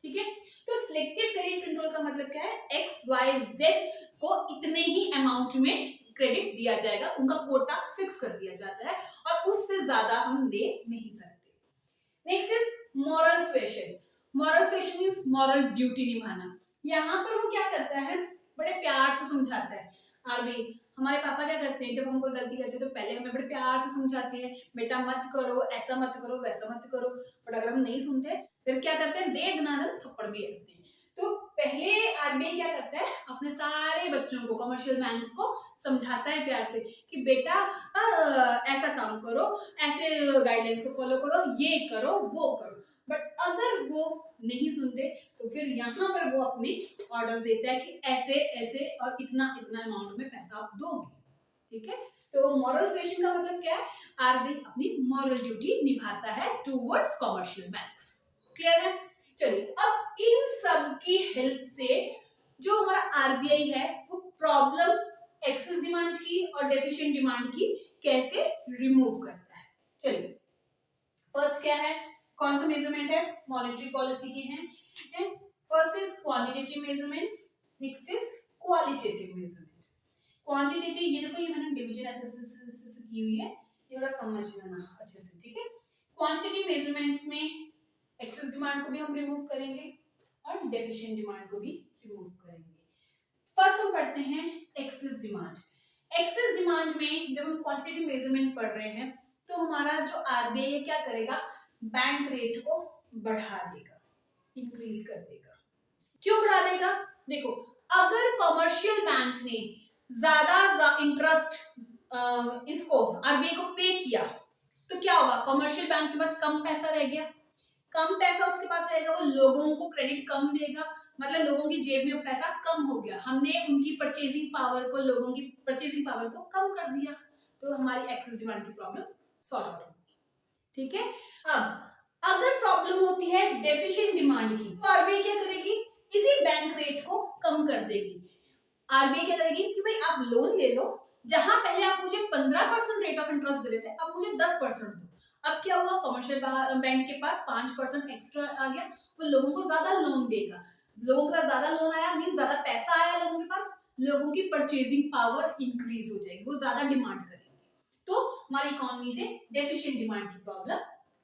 ठीक है, तो सिलेक्टिव क्रेडिट कंट्रोल का मतलब क्या है? एक्स वाई जेड को इतने ही अमाउंट में क्रेडिट दिया जाएगा, उनका कोटा फिक्स कर दिया जाता है और उससे ज्यादा हम दे नहीं सकते। Next is moral suasion. Moral suasion means moral duty निभाना। यहाँ पर वो क्या करता है, बड़े प्यार से समझाता है। आरबीआई, हमारे पापा क्या करते हैं, जब हम कोई गलती करते हैं तो पहले हमें बड़े प्यार से समझाते हैं, बेटा मत करो, ऐसा मत करो, वैसा मत करो। बट अगर हम नहीं सुनते फिर क्या करते हैं, दे दनादन थप्पड़ भी लगते हैं। तो पहले आरबीआई क्या करता है, अपने सारे बच्चों को, कमर्शियल बैंक्स को समझाता है प्यार से कि बेटा ऐसा काम करो, ऐसे गाइडलाइंस को फॉलो करो, ये करो, वो करो। बट अगर वो नहीं सुनते तो फिर यहाँ पर वो अपने ऑर्डर्स देता है कि ऐसे ऐसे और इतना इतना अमाउंट में पैसा आप दोगे। ठीक है, तो मॉरल सुएशन का मतलब क्या है? आरबीआई अपनी मॉरल ड्यूटी निभाता है टूवर्ड्स कमर्शियल बैंक्स। क्लियर है? चलिए, अब इन सब की हेल्प से जो हमारा आरबीआई है वो प्रॉब्लम एक्सेस डिमांड की और डेफिशिएंट डिमांड की कैसे रिमूव करता है। चलिए, फर्स्ट क्या है, कौन सा मेजरमेंट है? मॉनेटरी पॉलिसी के हैं। First is quantitative measurements, next is qualitative measurement. Quantitative, ये देखो ये मैंने डिवीजन ऐसे की हुई है, ये थोड़ा समझ लेना अच्छे से। ठीक है, क्वांटिटेटिव मेजरमेंट्स में एक्सेस डिमांड को भी हम रिमूव करेंगे और डेफिशिएंट डिमांड को भी रिमूव करेंगे। फर्स्ट हम पढ़ते हैं एक्सेस डिमांड। एक्सेस डिमांड में जब हम क्वांटिटेटिव मेजरमेंट पढ़ रहे हैं तो हमारा जो आरबीआई क्या करेगा, बैंक रेट को बढ़ा देगा, इंक्रीज कर देगा। क्यों बढ़ा देगा? देखो, अगर कमर्शियल बैंक ने ज्यादा इंटरेस्ट इसको आरबीआई को पे किया तो क्या होगा, कमर्शियल बैंक के पास कम पैसा रह गया, कम पैसा उसके पास रहेगा, वो लोगों को क्रेडिट कम देगा, मतलब लोगों की जेब में पैसा कम हो गया, हमने उनकी परचेजिंग पावर को, लोगों की परचेजिंग पावर को कम कर दिया, तो हमारी एक्सेस डिमांड की प्रॉब्लम सॉर्ट आउट होगी। ठीक है, अब अगर प्रॉब्लम होती है डेफिशिएंट डिमांड की तो आरबीआई क्या करेगी, इसी बैंक रेट को कम कर देगी। आरबीआई क्या करेगी कि भाई आप लोन ले लो, जहां पहले आप मुझे 15% रेट ऑफ इंटरेस्ट दे रहे थे अब मुझे 10% दो। अब क्या हुआ, कमर्शियल बैंक के पास 5% एक्स्ट्रा आ गया, वो लोगों को ज्यादा लोन देगा। लोगों का ज्यादा लोन आया मीन ज्यादा पैसा आया लोगों के पास, लोगों की परचेजिंग पावर इंक्रीज हो जाएगी, वो ज्यादा डिमांड करेंगे, तो हमारी इकोनॉमी से डेफिशिएंट डिमांड की प्रॉब्लम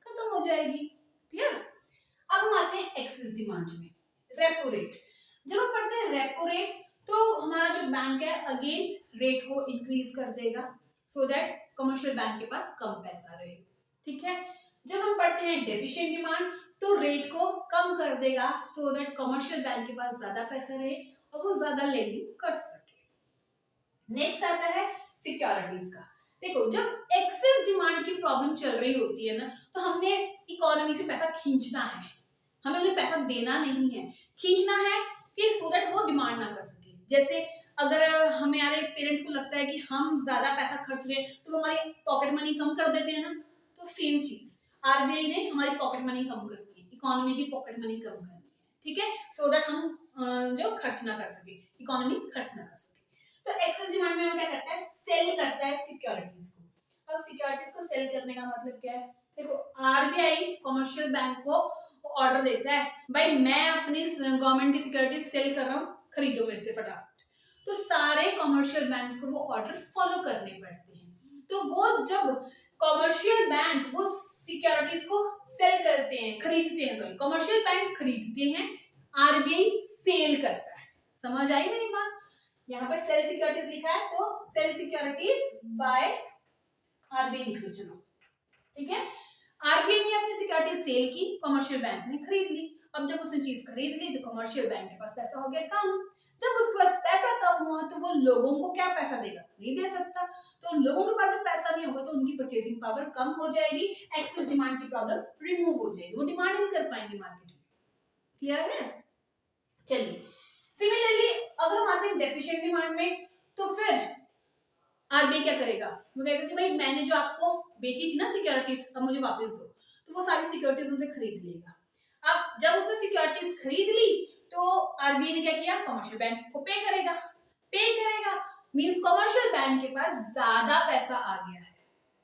खत्म हो जाएगी। क्लियर। अब हम आते हैं एक्सेस डिमांड में, रेपो रेट। जब हम पढ़ते हैं रेपो रेट, तो हमारा जो बैंक है अगेन रेट को इंक्रीज कर देगा, सो दैट कमर्शियल बैंक के पास कम पैसा रहे। ठीक है। जब हम पढ़ते हैं डेफिशिएंट डिमांड, तो रेट को कम कर देगा, सो दैट कमर्शियल बैंक के पास ज्यादा पैसा रहे और वो ज्यादा लेंडिंग कर सके। नेक्स्ट आता है सिक्योरिटीज का। देखो, जब एक्सेस डिमांड की प्रॉब्लम चल रही होती है ना, तो हमने इकोनॉमी से पैसा खींचना है, हमें उन्हें पैसा देना नहीं है, खींचना है कि सो दैट वो डिमांड ना कर सके। जैसे अगर हमारे पेरेंट्स को लगता है कि हम ज्यादा पैसा खर्च रहे हैं, तो वो हमारी पॉकेट मनी कम कर देते हैं ना, तो सेम चीज आरबीआई ने हमारी पॉकेट मनी कम करनी है, इकोनॉमी की पॉकेट मनी कम करनी है। ठीक है, सो दैट हम जो खर्च ना कर सके, इकोनॉमी खर्च ना कर सके। तो एक्सेस डिमांड में क्या करता है, सेल करता है सिक्योरिटीज को। अब सिक्योरिटीज को सेल करने का मतलब क्या है, देखो आरबीआई कमर्शियल बैंक को ऑर्डर देता है, भाई मैं अपनी गवर्नमेंट की सिक्योरिटीज सेल कर रहा हूँ, खरीदो मेरे से फटाफट। तो सारे कमर्शियल बैंक्स को वो ऑर्डर फॉलो करने पड़ते हैं। तो वो जब कमर्शियल बैंक वो सिक्योरिटीज को सेल करते हैं, खरीदते हैं, सॉरी कमर्शियल बैंक खरीदते हैं, आरबीआई सेल करता है। समझ आई मेरी बात। यहाँ पर सेल सिक्योरिटीज लिखा है, तो सेल सिक्योरिटीज बाय आरबीआई लिख लो, चलो ठीक है। आरबीआई ने अपनी सिक्योरिटीज सेल की, कमर्शियल बैंक ने खरीद ली। अब जब उसने चीज खरीद ली, तो कमर्शियल बैंक के पास पैसा हो गया कम। जब उसके पास पैसा कम हुआ, तो वो लोगों को क्या पैसा देगा, नहीं दे सकता। तो लोगों के पास जब पैसा नहीं होगा, तो उनकी परचेसिंग पावर कम हो जाएगी, एक्सेस डिमांड की प्रॉब्लम रिमूव हो जाएगी, वो डिमांड नहीं कर पाएंगे मार्केट में। क्लियर है। चलिए, सिमिलरली अगर हम आते हैं डेफिशिएंट डिमांड में, तो फिर आरबीआई क्या करेगा, वो कहेगा कि भाई मैंने जो आपको बेची थी ना सिक्योरिटीज, अब मुझे वापस दो। तो वो सारी सिक्योरिटीज उनसे खरीद लेगा। अब जब उसने सिक्योरिटीज खरीद ली, तो आरबीआई ने क्या किया, कमर्शियल बैंक को पे करेगा। पे करेगा मींस कमर्शियल बैंक के पास ज्यादा पैसा आ गया है।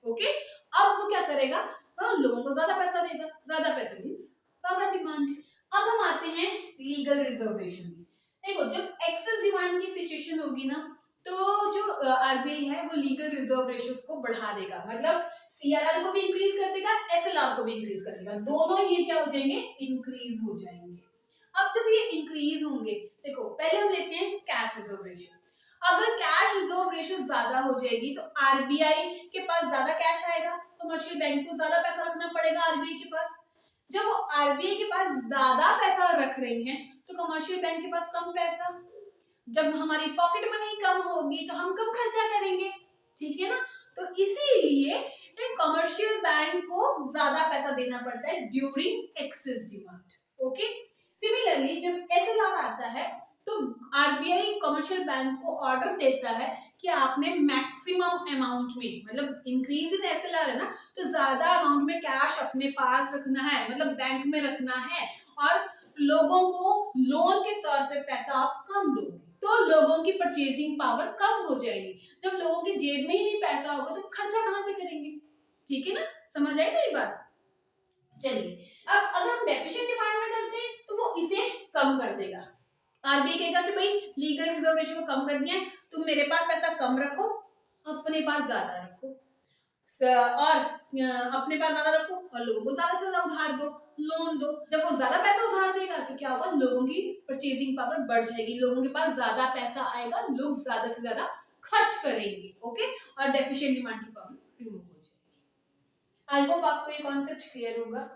ओके, अब वो क्या करेगा, लोगों को ज्यादा पैसा देगा, ज्यादा पैसा मींस ज्यादा डिमांड। अब हम आते हैं लीगल रिजर्वेशन में। देखो, जब एक्सेस डिमांड की सिचुएशन होगी ना, तो जो आरबीआई है वो लीगल रिजर्व रेशियोज को बढ़ा देगा, मतलब सीआरआर को भी इंक्रीज कर देगा, एसएलआर को भी इंक्रीज कर देगा, दोनों ये क्या हो जाएंगे, इंक्रीज हो जाएंगे। अब जब ये इंक्रीज होंगे, देखो पहले हम लेते हैं कैश रिजर्व रेशियो। अगर कैश रिजर्व रेशियो ज्यादा हो जाएगी, तो आरबीआई के पास ज्यादा कैश आएगा, कमर्शियल बैंक को ज्यादा पैसा रखना पड़ेगा आरबीआई के पास। जब वो आरबीआई के पास ज्यादा पैसा रख रही हैं, तो कमर्शियल बैंक के पास कम पैसा। जब हमारी पॉकेट मनी कम होगी, तो हम कम खर्चा करेंगे, ठीक है ना। तो इसीलिए कमर्शियल बैंक को ज्यादा पैसा देना पड़ता है during excess demand. Okay, similarly जब एसएलआर आता है, तो आरबीआई कमर्शियल बैंक को ऑर्डर देता है कि आपने मैक्सिमम अमाउंट में, मतलब इंक्रीज इन एसएलआर है ना, तो ज्यादा अमाउंट में कैश अपने पास रखना है, मतलब बैंक में रखना है, और लोगों को लोन के तौर पे पैसा आप कम दोगे, तो लोगों की परचेजिंग पावर कम हो जाएगी। जब लोगों की जेब में ही नहीं पैसा होगा, तो खर्चा कहां से करेंगे। ठीक है ना, समझ आई मेरी बात। चलिए, अब अगर हम डेफिशिएंट डिमांड में करते हैं, तो वो इसे कम कर देगा। आरबीआई कहेगा कि भाई लीगल रिजर्व रेशियो को कम कर दिया है, तुम मेरे पास पैसा कम रखो, अपने पास ज्यादा रखो, और अपने पास ज्यादा रखो और लोगों को ज्यादा से ज्यादा उधार दो, लोन दो। जब वो ज्यादा पैसा उधार देगा, तो क्या होगा, लोगों की परचेजिंग पावर बढ़ जाएगी, लोगों के पास ज्यादा पैसा आएगा, लोग ज्यादा से ज्यादा खर्च करेंगे। ओके, और डेफिशिएंट डिमांड की प्रॉब्लम रिमूव हो जाएगी। आई होप आपको ये कॉन्सेप्ट क्लियर होगा।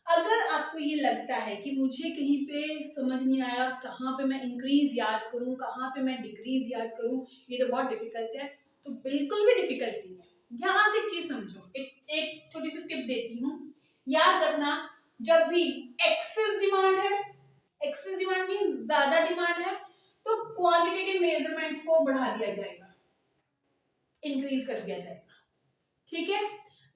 अगर आपको ये लगता है कि मुझे कहीं पे समझ नहीं आया, कहाँ पे मैं इंक्रीज याद करूं, कहाँ पे मैं डिक्रीज याद करूं, ये तो बहुत डिफिकल्ट है, तो बिल्कुल भी डिफिकल्ट नहीं है। ध्यान से एक चीज समझो, एक छोटी सी टिप देती हूँ, याद रखना, जब भी एक्सेस डिमांड है, एक्सेस डिमांड मीन ज्यादा डिमांड है, तो क्वांटिटेटिव मेजरमेंट्स को बढ़ा दिया जाएगा, इंक्रीज कर दिया जाएगा। ठीक है,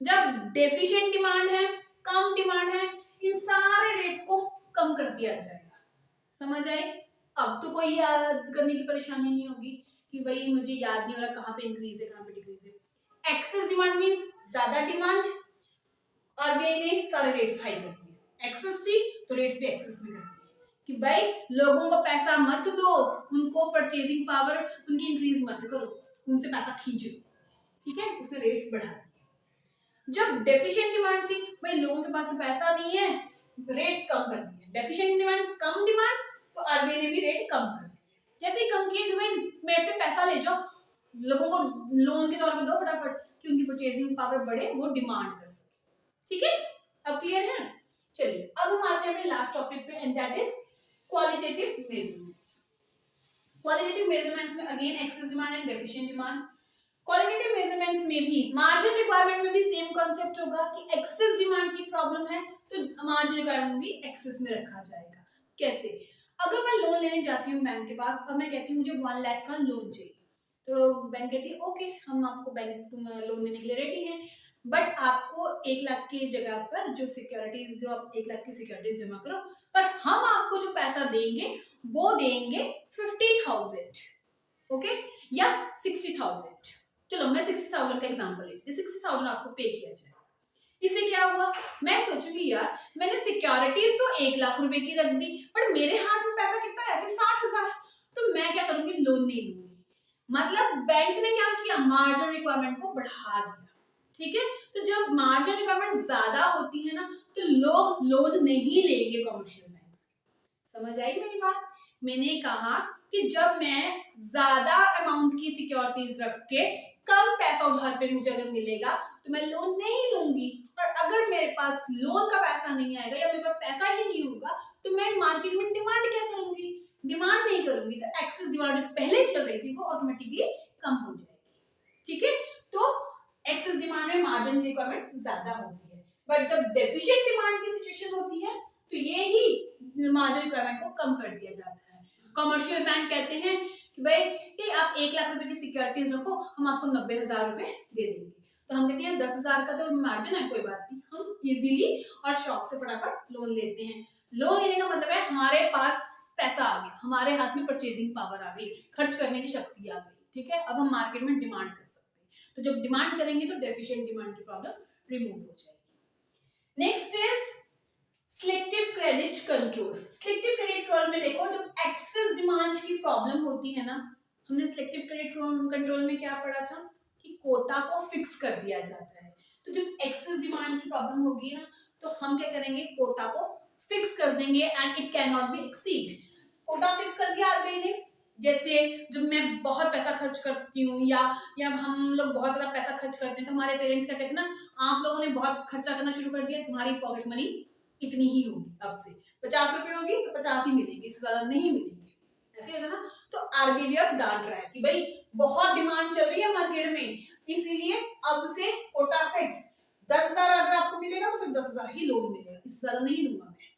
जब डेफिशिएंट डिमांड है, कम डिमांड है, इन सारे रेट्स को कम कर दिया जाएगा। समझ आई। अब तो कोई याद करने की परेशानी नहीं होगी कि भाई मुझे याद नहीं हो रहा कहाँ पे इंक्रीज है, कहाँ पे डिक्रीज है। एक्सेस डिमांड मींस ज्यादा डिमांड, आरबीआई ने सारे रेट्स हाई कर दिए, एक्सेस थी तो रेट्स भी एक्सेस में कर दिए कि भाई लोगों को पैसा मत दो, उनको परचेजिंग पावर उनकी इंक्रीज मत करो, उनसे पैसा खींचो, ठीक है, उसने रेट्स बढ़ा दिए। जब डेफिशिएंट डिमांड थी, भाई लोगों के पास तो पैसा नहीं है, रेट्स कम कर दिए, डेफिशिएंट डिमांड कम डिमांड, तो आरबीआई ने भी रेट कम कर दिए। जैसे ही कम किए कि भाई मेरे से पैसा ले जाओ, लोगों को लोन के तौर पे दो फटाफट कि उनकी परचेजिंग पावर बढ़े, वो डिमांड कर सके, ठीक है, अब क्लियर है। चलिए अब हम आते हैं अपने लास्ट टॉपिक पे and that is qualitative measurements. Qualitative measurements में again excess demand and deficient demand. Qualitative measurements में भी मार्जिन रिक्वायरमेंट में भी सेम कॉन्सेप्ट होगा कि एक्सेस डिमांड की प्रॉब्लम है तो मार्जिन रिक्वायरमेंट भी एक्सेस में रखा जाएगा। कैसे? अगर मैं लोन लेने जाती हूँ बैंक के पास और मैं कहती हूँ मुझे 1 लाख का लोन चाहिए, तो बैंक कहती है ओके हम आपको बैंक लोन देने के लिए रेडी हैं, बट आपको 1 लाख की जगह पर जो सिक्योरिटीज, जो आप 1 लाख की सिक्योरिटीज जमा करो, पर हम आपको जो पैसा देंगे वो देंगे 50,000, ओके, या 60,000। चलो मैं 60,000 का एग्जांपल लेती हूँ, 60,000 आपको पे किया जाए। इससे क्या हुआ, मैं सोचूंगी यार मैंने सिक्योरिटीज तो 1 लाख रुपए की रख दी, बट मेरे हाथ में पैसा कितना है, ऐसे 60,000, तो मैं क्या करूंगी, लोन नहीं लूंगी। मतलब बैंक ने क्या किया, मार्जिन रिक्वायरमेंट को बढ़ा दिया, ठीक है। तो जब मार्जिन रिक्वायरमेंट ज्यादा होती है ना, तो लोग लोन नहीं लेंगे कमर्शियल बैंक से। समझ आई मेरी बात? मैंने कहा कि जब मैं ज्यादा अमाउंट की सिक्योरिटीज रख के कम पैसा उधार पे मुझे अगर मिलेगा तो मैं लोन नहीं लूंगी, और अगर मेरे पास लोन का पैसा नहीं आएगा या मेरे पास पैसा ही नहीं होगा तो मैं मार्केट में डिमांड क्या करूंगी, डिमांड नहीं करूंगी, तो एक्सेस डिमांड पहले चल रही थी वो ऑटोमेटिकली कम हो जाएगी, ठीक है। तो एक्सेस डिमांड में मार्जिन रिक्वायरमेंट ज्यादा होती है, बट जब डेफिशिएंट डिमांड की सिचुएशन होती है तो ये ही मार्जिन रिक्वायरमेंट को कम कर दिया जाता है। कमर्शियल बैंक कहते हैं कि भाई कि आप 1 लाख रुपए की सिक्योरिटीज रखो, हम आपको 90,000 रुपए दे देंगे, तो हम कहते हैं 10,000 का तो मार्जिन है, कोई बात नहीं, हम इजीली और शौक से फटाफट लोन लेते हैं। लोन लेने का मतलब है हमारे पास पैसा आ गया, हमारे हाथ में परचेजिंग पावर आ गई, खर्च करने की शक्ति आ गई, ठीक है। अब हम मार्केट में डिमांड कर सकते हैं, तो जब डिमांड करेंगे तो डेफिशिएंट डिमांड की प्रॉब्लम रिमूव हो जाएगी। Next is selective credit control. Selective credit control में देखो जब एक्सेस डिमांड की प्रॉब्लम होती है ना, हमने सिलेक्टिव क्रेडिट कंट्रोल में क्या पढ़ा था कि कोटा को फिक्स कर दिया जाता है। तो जब एक्सेस डिमांड की प्रॉब्लम होगी ना, तो हम क्या करेंगे, कोटा को फिक्स कर देंगे and it can not be exceed. Quota fix कर दिया आरबीआई ने, जैसे जब मैं बहुत पैसा खर्च करती हूँ या हम लोग बहुत ज्यादा पैसा खर्च करते हैं तो हमारे पेरेंट्स क्या कहते हैं ना, आप लोगों ने बहुत खर्चा करना शुरू कर दिया, तुम्हारी पॉकेट मनी इतनी ही होगी, अब से 50 रुपए होगी तो 50 ही मिलेंगे, इससे ज्यादा नहीं मिलेंगे, ऐसे होगा ना। तो आरबीआई भी अब डांट रहा है कि भाई बहुत डिमांड चल रही है मार्केट में, इसीलिए अब से कोटा फिक्स, 10,000 अगर आपको मिलेगा तो सिर्फ 10,000 ही लोन मिलेगा, इससे ज्यादा नहीं दूंगा मैं,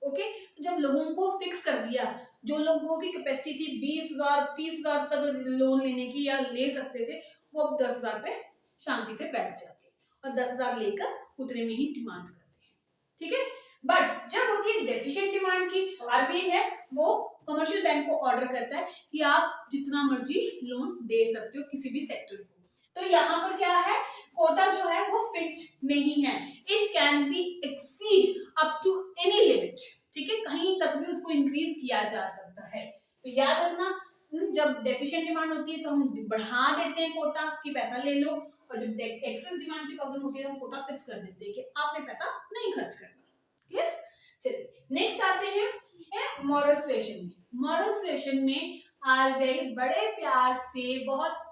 ओके। तो जब लोगों को फिक्स कर दिया, जो लोगों की कैपेसिटी थी 20,000 30,000 तक लोन लेने की या ले सकते थे, वो अब 10,000 पे शांति से बैठ जाते हैं और 10,000 लेकर उतने में ही डिमांड करते हैं, ठीक है। बट जब होती है डेफिशिएंट डिमांड की, आरबीआई है वो कमर्शियल बैंक को ऑर्डर करता है कि आप जितना मर्जी लोन दे सकते हो किसी भी सेक्टर को। तो यहाँ पर क्या है, कोटा जो है वो फिक्स्ड नहीं है, it can be exceed up to any limit, ठीक है, कहीं तक भी उसको इंक्रीज किया जा सकता है। तो याद रखना जब डेफिशिएंट डिमांड होती है तो हम बढ़ा देते हैं कोटा कि पैसा ले लो, और जब एक्सेस डिमांड की प्रॉब्लम होती है तो हम कोटा फिक्स कर देते हैं कि आपने पैसा नहीं खर्च करना, क्लियर। चलिए नेक्स्ट आते हैं मॉरल सुएशन में। मॉरल सुएशन में आरबीआई बड़े प्यार से बहुत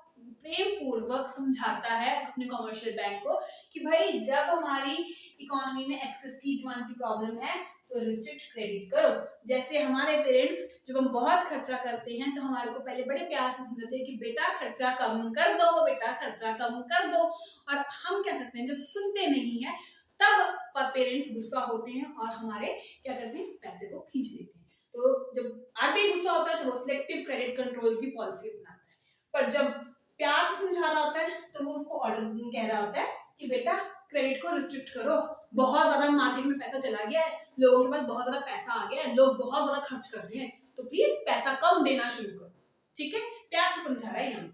प्रेम पूर्वक समझाता है अपने कमर्शियल बैंक को कि भाई जब हमारी इकोनॉमी में एक्सेस की डिमांड की प्रॉब्लम है तो रिस्ट्रिक्ट क्रेडिट करो। जैसे हमारे पेरेंट्स जब हम बहुत खर्चा करते हैं तो हमारे को पहले बड़े प्यार से समझाते हैं कि बेटा खर्चा कम कर दो, बेटा खर्चा कम कर दो, और हम क्या करते हैं जब सुनते नहीं है तब पेरेंट्स गुस्सा होते हैं और हमारे क्या करते हैं, पैसे को खींच लेते हैं। तो जब आरबीआई गुस्सा होता है तो वो सिलेक्टिव क्रेडिट कंट्रोल की पॉलिसी अपनाता है, पर जब प्यार से समझा रहा होता है तो वो उसको ऑर्डर कह रहा होता है कि बेटा क्रेडिट को रिस्ट्रिक्ट करो, बहुत ज्यादा मार्केट में पैसा चला गया है, लोगों के पास बहुत ज्यादा पैसा आ गया है, लोग बहुत ज्यादा खर्च कर रहे हैं, तो प्लीज पैसा कम देना शुरू करो, ठीक है, प्यार से समझा रहा है यहाँ।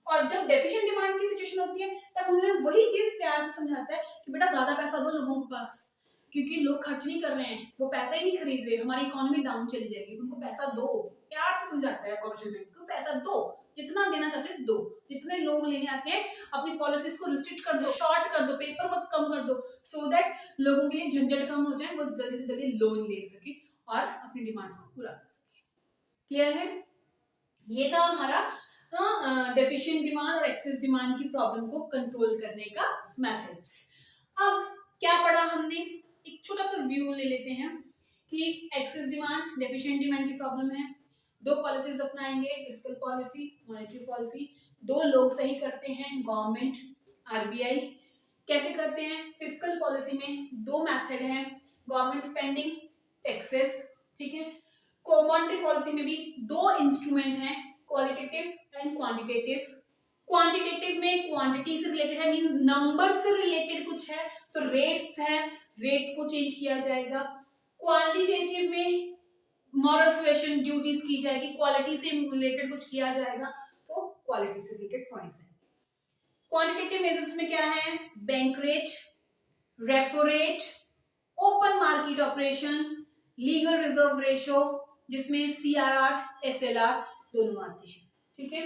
और जब डेफिशिएंट डिमांड की सिचुएशन होती है तब उन्हें वही चीज प्यार से समझाता है कि बेटा ज्यादा पैसा दो लोगों के पास, क्योंकि लोग खर्च नहीं कर रहे हैं, वो पैसा ही नहीं खरीद रहे, हमारी इकोनॉमी डाउन चली जाएगी, उनको पैसा दो। प्यार से समझाता है कमर्शियल बैंक्स को, पैसा दो, जितना देना चाहते हैं दो, जितने लोग लेने आते हैं अपनी पॉलिसीज को रिस्ट्रिक्ट कर दो, शॉर्ट कर दो, पेपर वर्क कम कर दो, सो दैट लोगों के लिए झंझट कम हो जाए, वो जल्दी से जल्दी लोन ले सके और अपनी डिमांड्स को पूरा कर सके। क्लियर है? ये था हमारा डेफिशिएंट डिमांड और एक्सेस डिमांड की प्रॉब्लम को कंट्रोल करने का मेथड्स। अब क्या पढ़ा हमने, एक छोटा सा व्यू ले लेते हैं कि एक्सेस डिमांड डेफिशिएंट डिमांड की प्रॉब्लम है, दो पॉलिसीज अपनाएंगे, फिस्कल पॉलिसी, मॉनेटरी पॉलिसी, दो लोग सही करते हैं, गवर्नमेंट, आरबीआई। कैसे करते हैं? फिस्कल पॉलिसी में दो मेथड हैं, गवर्नमेंट स्पेंडिंग, टैक्सेस, ठीक है। मॉनेटरी पॉलिसी में भी दो इंस्ट्रूमेंट हैं, क्वालिटेटिव एंड क्वांटिटेटिव। क्वांटिटेटिव में क्वांटिटी से रिलेटेड है, मींस नंबर से रिलेटेड कुछ है तो रेट्स है, रेट को चेंज किया जाएगा। क्वालिटेटिव में मॉरल सुएशन ड्यूटीज की जाएगी, क्वालिटी से रिलेटेड कुछ किया जाएगा तो क्वालिटी से रिलेटेड पॉइंट्स हैं। क्वांटिटेटिव मेजर्स में क्या है? Bank rate, repo rate, open market operation, legal reserve ratio, जिसमें सीआरआर, एसएलआर दोनों आते हैं, ठीक है।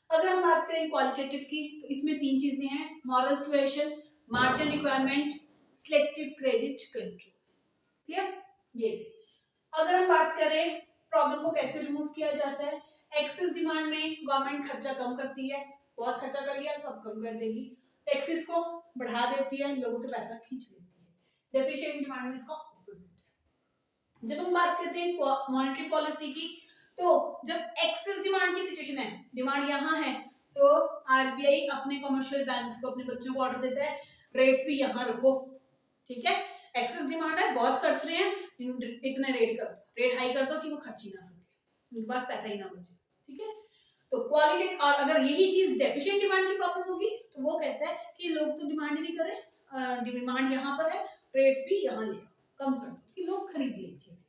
अगर हम बात करें क्वालिटेटिव की तो इसमें तीन चीजें हैं, moral suasion, margin requirement, selective credit control. Clear? ये अगर हम बात करें प्रॉब्लम को कैसे रिमूव किया जाता है, एक्सेस डिमांड में गवर्नमेंट खर्चा कम करती है, बहुत खर्चा कर लिया तो अब कम कर देगी, टैक्सेस को बढ़ा देती है, लोगों से पैसा खींच लेती है। डेफिशिएंट डिमांड में इसका ऑपोजिट है। जब हम बात करते हैं मॉनेटरी पॉलिसी की, तो जब एक्सेस डिमांड की सिचुएशन है, डिमांड यहाँ है, तो आरबीआई अपने कमर्शियल बैंक्स को, अपने बच्चों को ऑर्डर देता है रेट्स भी यहाँ रखो, ठीक है। एक्सेस डिमांड है, बहुत खर्च रहे हैं, इतने रेट कर दो, रेट हाई कर दो कि वो खर्च ही ना सके, उनके पास पैसा ही ना बचे, ठीक है। तो क्वालिटी, और अगर यही चीज डेफिशिएंट डिमांड की प्रॉब्लम होगी तो वो कहता है कि लोग तो डिमांड ही नहीं कर रहे, डिमांड यहाँ पर है, रेट्स भी यहाँ ले कम कर दो कि लोग खरीद लें चीजें।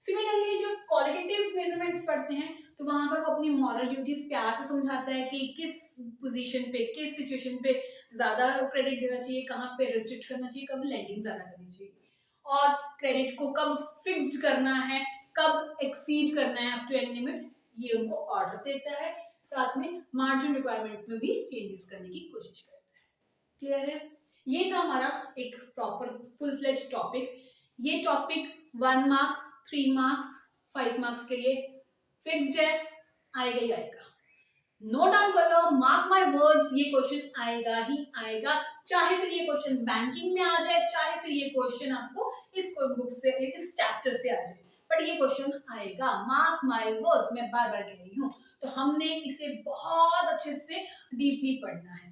सिमिलरली जब क्वालिटेटिव मेजरमेंट्स पढ़ते हैं तो वहां पर वो अपनी मॉरल ड्यूटीज प्यार से समझाता है कि किस पोजीशन पे, किस सिचुएशन पे ज्यादा क्रेडिट देना चाहिए, कहाँ पे रिस्ट्रिक्ट करना चाहिए, कब लेंडिंग ज्यादा करनी चाहिए, और क्रेडिट को कब फिक्स्ड करना है, कब एक्सीड करना है अप टू एनी लिमिट, ये उनको ऑर्डर देता है। साथ में मार्जिन रिक्वायरमेंट में भी चेंजेस करने की कोशिश करता है। क्लियर है? ये था हमारा एक प्रॉपर फुल फ्लेज टॉपिक। ये टॉपिक 1 मार्क्स, 3 मार्क्स, 5 मार्क्स के लिए फिक्स्ड है, आएगा ही आएगा। नोट डाउन कर लो, मार्क माय वर्ड्स, ये क्वेश्चन आएगा ही आएगा, चाहे फिर ये क्वेश्चन बैंकिंग में आ जाए, चाहे फिर ये क्वेश्चन आपको इस बुक से, इस चैप्टर से आ जाए, बट ये क्वेश्चन आएगा, मार्क माय वर्ड्स, मैं बार बार कह रही हूँ। तो हमने इसे बहुत अच्छे से डीपली पढ़ना है।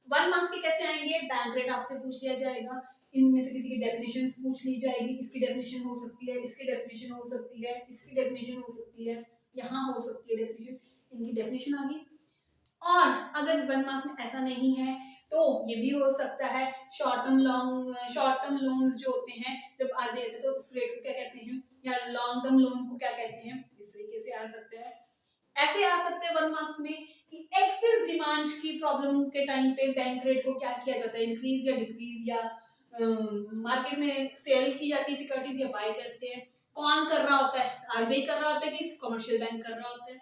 1 मार्क्स के कैसे आएंगे? बैंक रेट आपसे पूछ लिया जाएगा, इनमें से किसी की डेफिनेशन पूछ ली जाएगी, इसकी डेफिनेशन हो सकती है, इसकी डेफिनेशन हो सकती है, इसकी डेफिनेशन हो सकती है, यहाँ हो सकती है डेफिनेशन, इनकी डेफिनेशन आ गई। और अगर 1 मार्क्स में ऐसा नहीं है तो ये भी हो सकता है शॉर्ट टर्म लोन्स जो होते हैं, जब आरबीआई देता है तो उस रेट को क्या कहते हैं, या लॉन्ग टर्म लोन को क्या कहते हैं, इस तरीके से आ सकते हैं। ऐसे आ सकते हैं 1 मार्क्स में कि एक्सेस डिमांड की प्रॉब्लम के टाइम पे बैंक रेट को क्या किया जाता है, इंक्रीज या डिक्रीज, या मार्केट में सेल की जाती है सिक्योरिटीज या बाय करते हैं, कौन कर रहा होता है, आरबीआई कर रहा होता है कि कमर्शियल बैंक कर रहा होता है,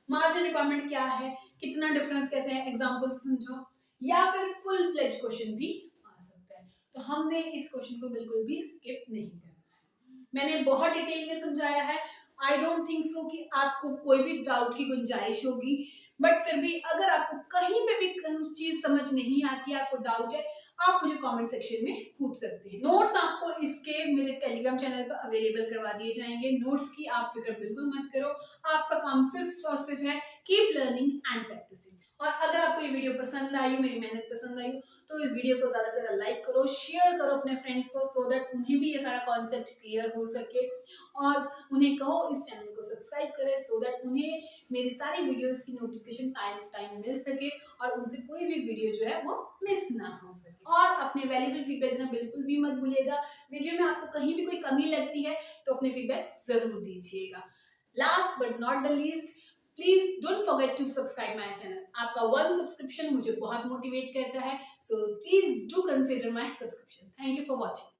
मार्जिन रिक्वायरमेंट क्या है, कितना डिफरेंस कैसे है, एग्जांपल समझो, या फिर फुल फ्लेज क्वेश्चन भी आ सकता है। तो हमने इस क्वेश्चन को बिल्कुल भी स्किप नहीं करना है, मैंने बहुत डिटेल में समझाया है। आई डोंट थिंक सो कि आपको कोई भी डाउट की गुंजाइश होगी, बट फिर भी अगर आपको कहीं पे भी चीज समझ नहीं आती, आपको डाउट है, आप मुझे कमेंट सेक्शन में पूछ सकते हैं। नोट्स आपको इसके मेरे टेलीग्राम चैनल पर अवेलेबल करवा दिए जाएंगे, नोट्स की आप फिक्र बिल्कुल मत करो, आपका काम सिर्फ और सिर्फ है कीप लर्निंग एंड प्रैक्टिसिंग। और अगर आपको ये वीडियो पसंद आई हो, मेरी मेहनत पसंद आई हो, तो इस वीडियो को ज्यादा से ज्यादा लाइक करो, शेयर करो अपने फ्रेंड्स को, सो दैट उन्हें भी ये सारा कॉन्सेप्ट क्लियर हो सके, और उन्हें कहो इस चैनल को सब्सक्राइब करें, सो दैट उन्हें मेरी सारी वीडियोस की नोटिफिकेशन टाइम टू टाइम मिल सके और उनसे कोई भी वीडियो जो है वो मिस ना हो सके। और अपने वैल्यूएबल फीडबैक देना बिल्कुल भी मत भूलिएगा, वीडियो में आपको कहीं भी कोई कमी लगती है तो अपने फीडबैक जरूर दीजिएगा। Last but not the least, please don't forget to subscribe my channel. आपका वन सब्सक्रिप्शन मुझे बहुत मोटिवेट करता है, so please do consider my subscription. Thank you for watching.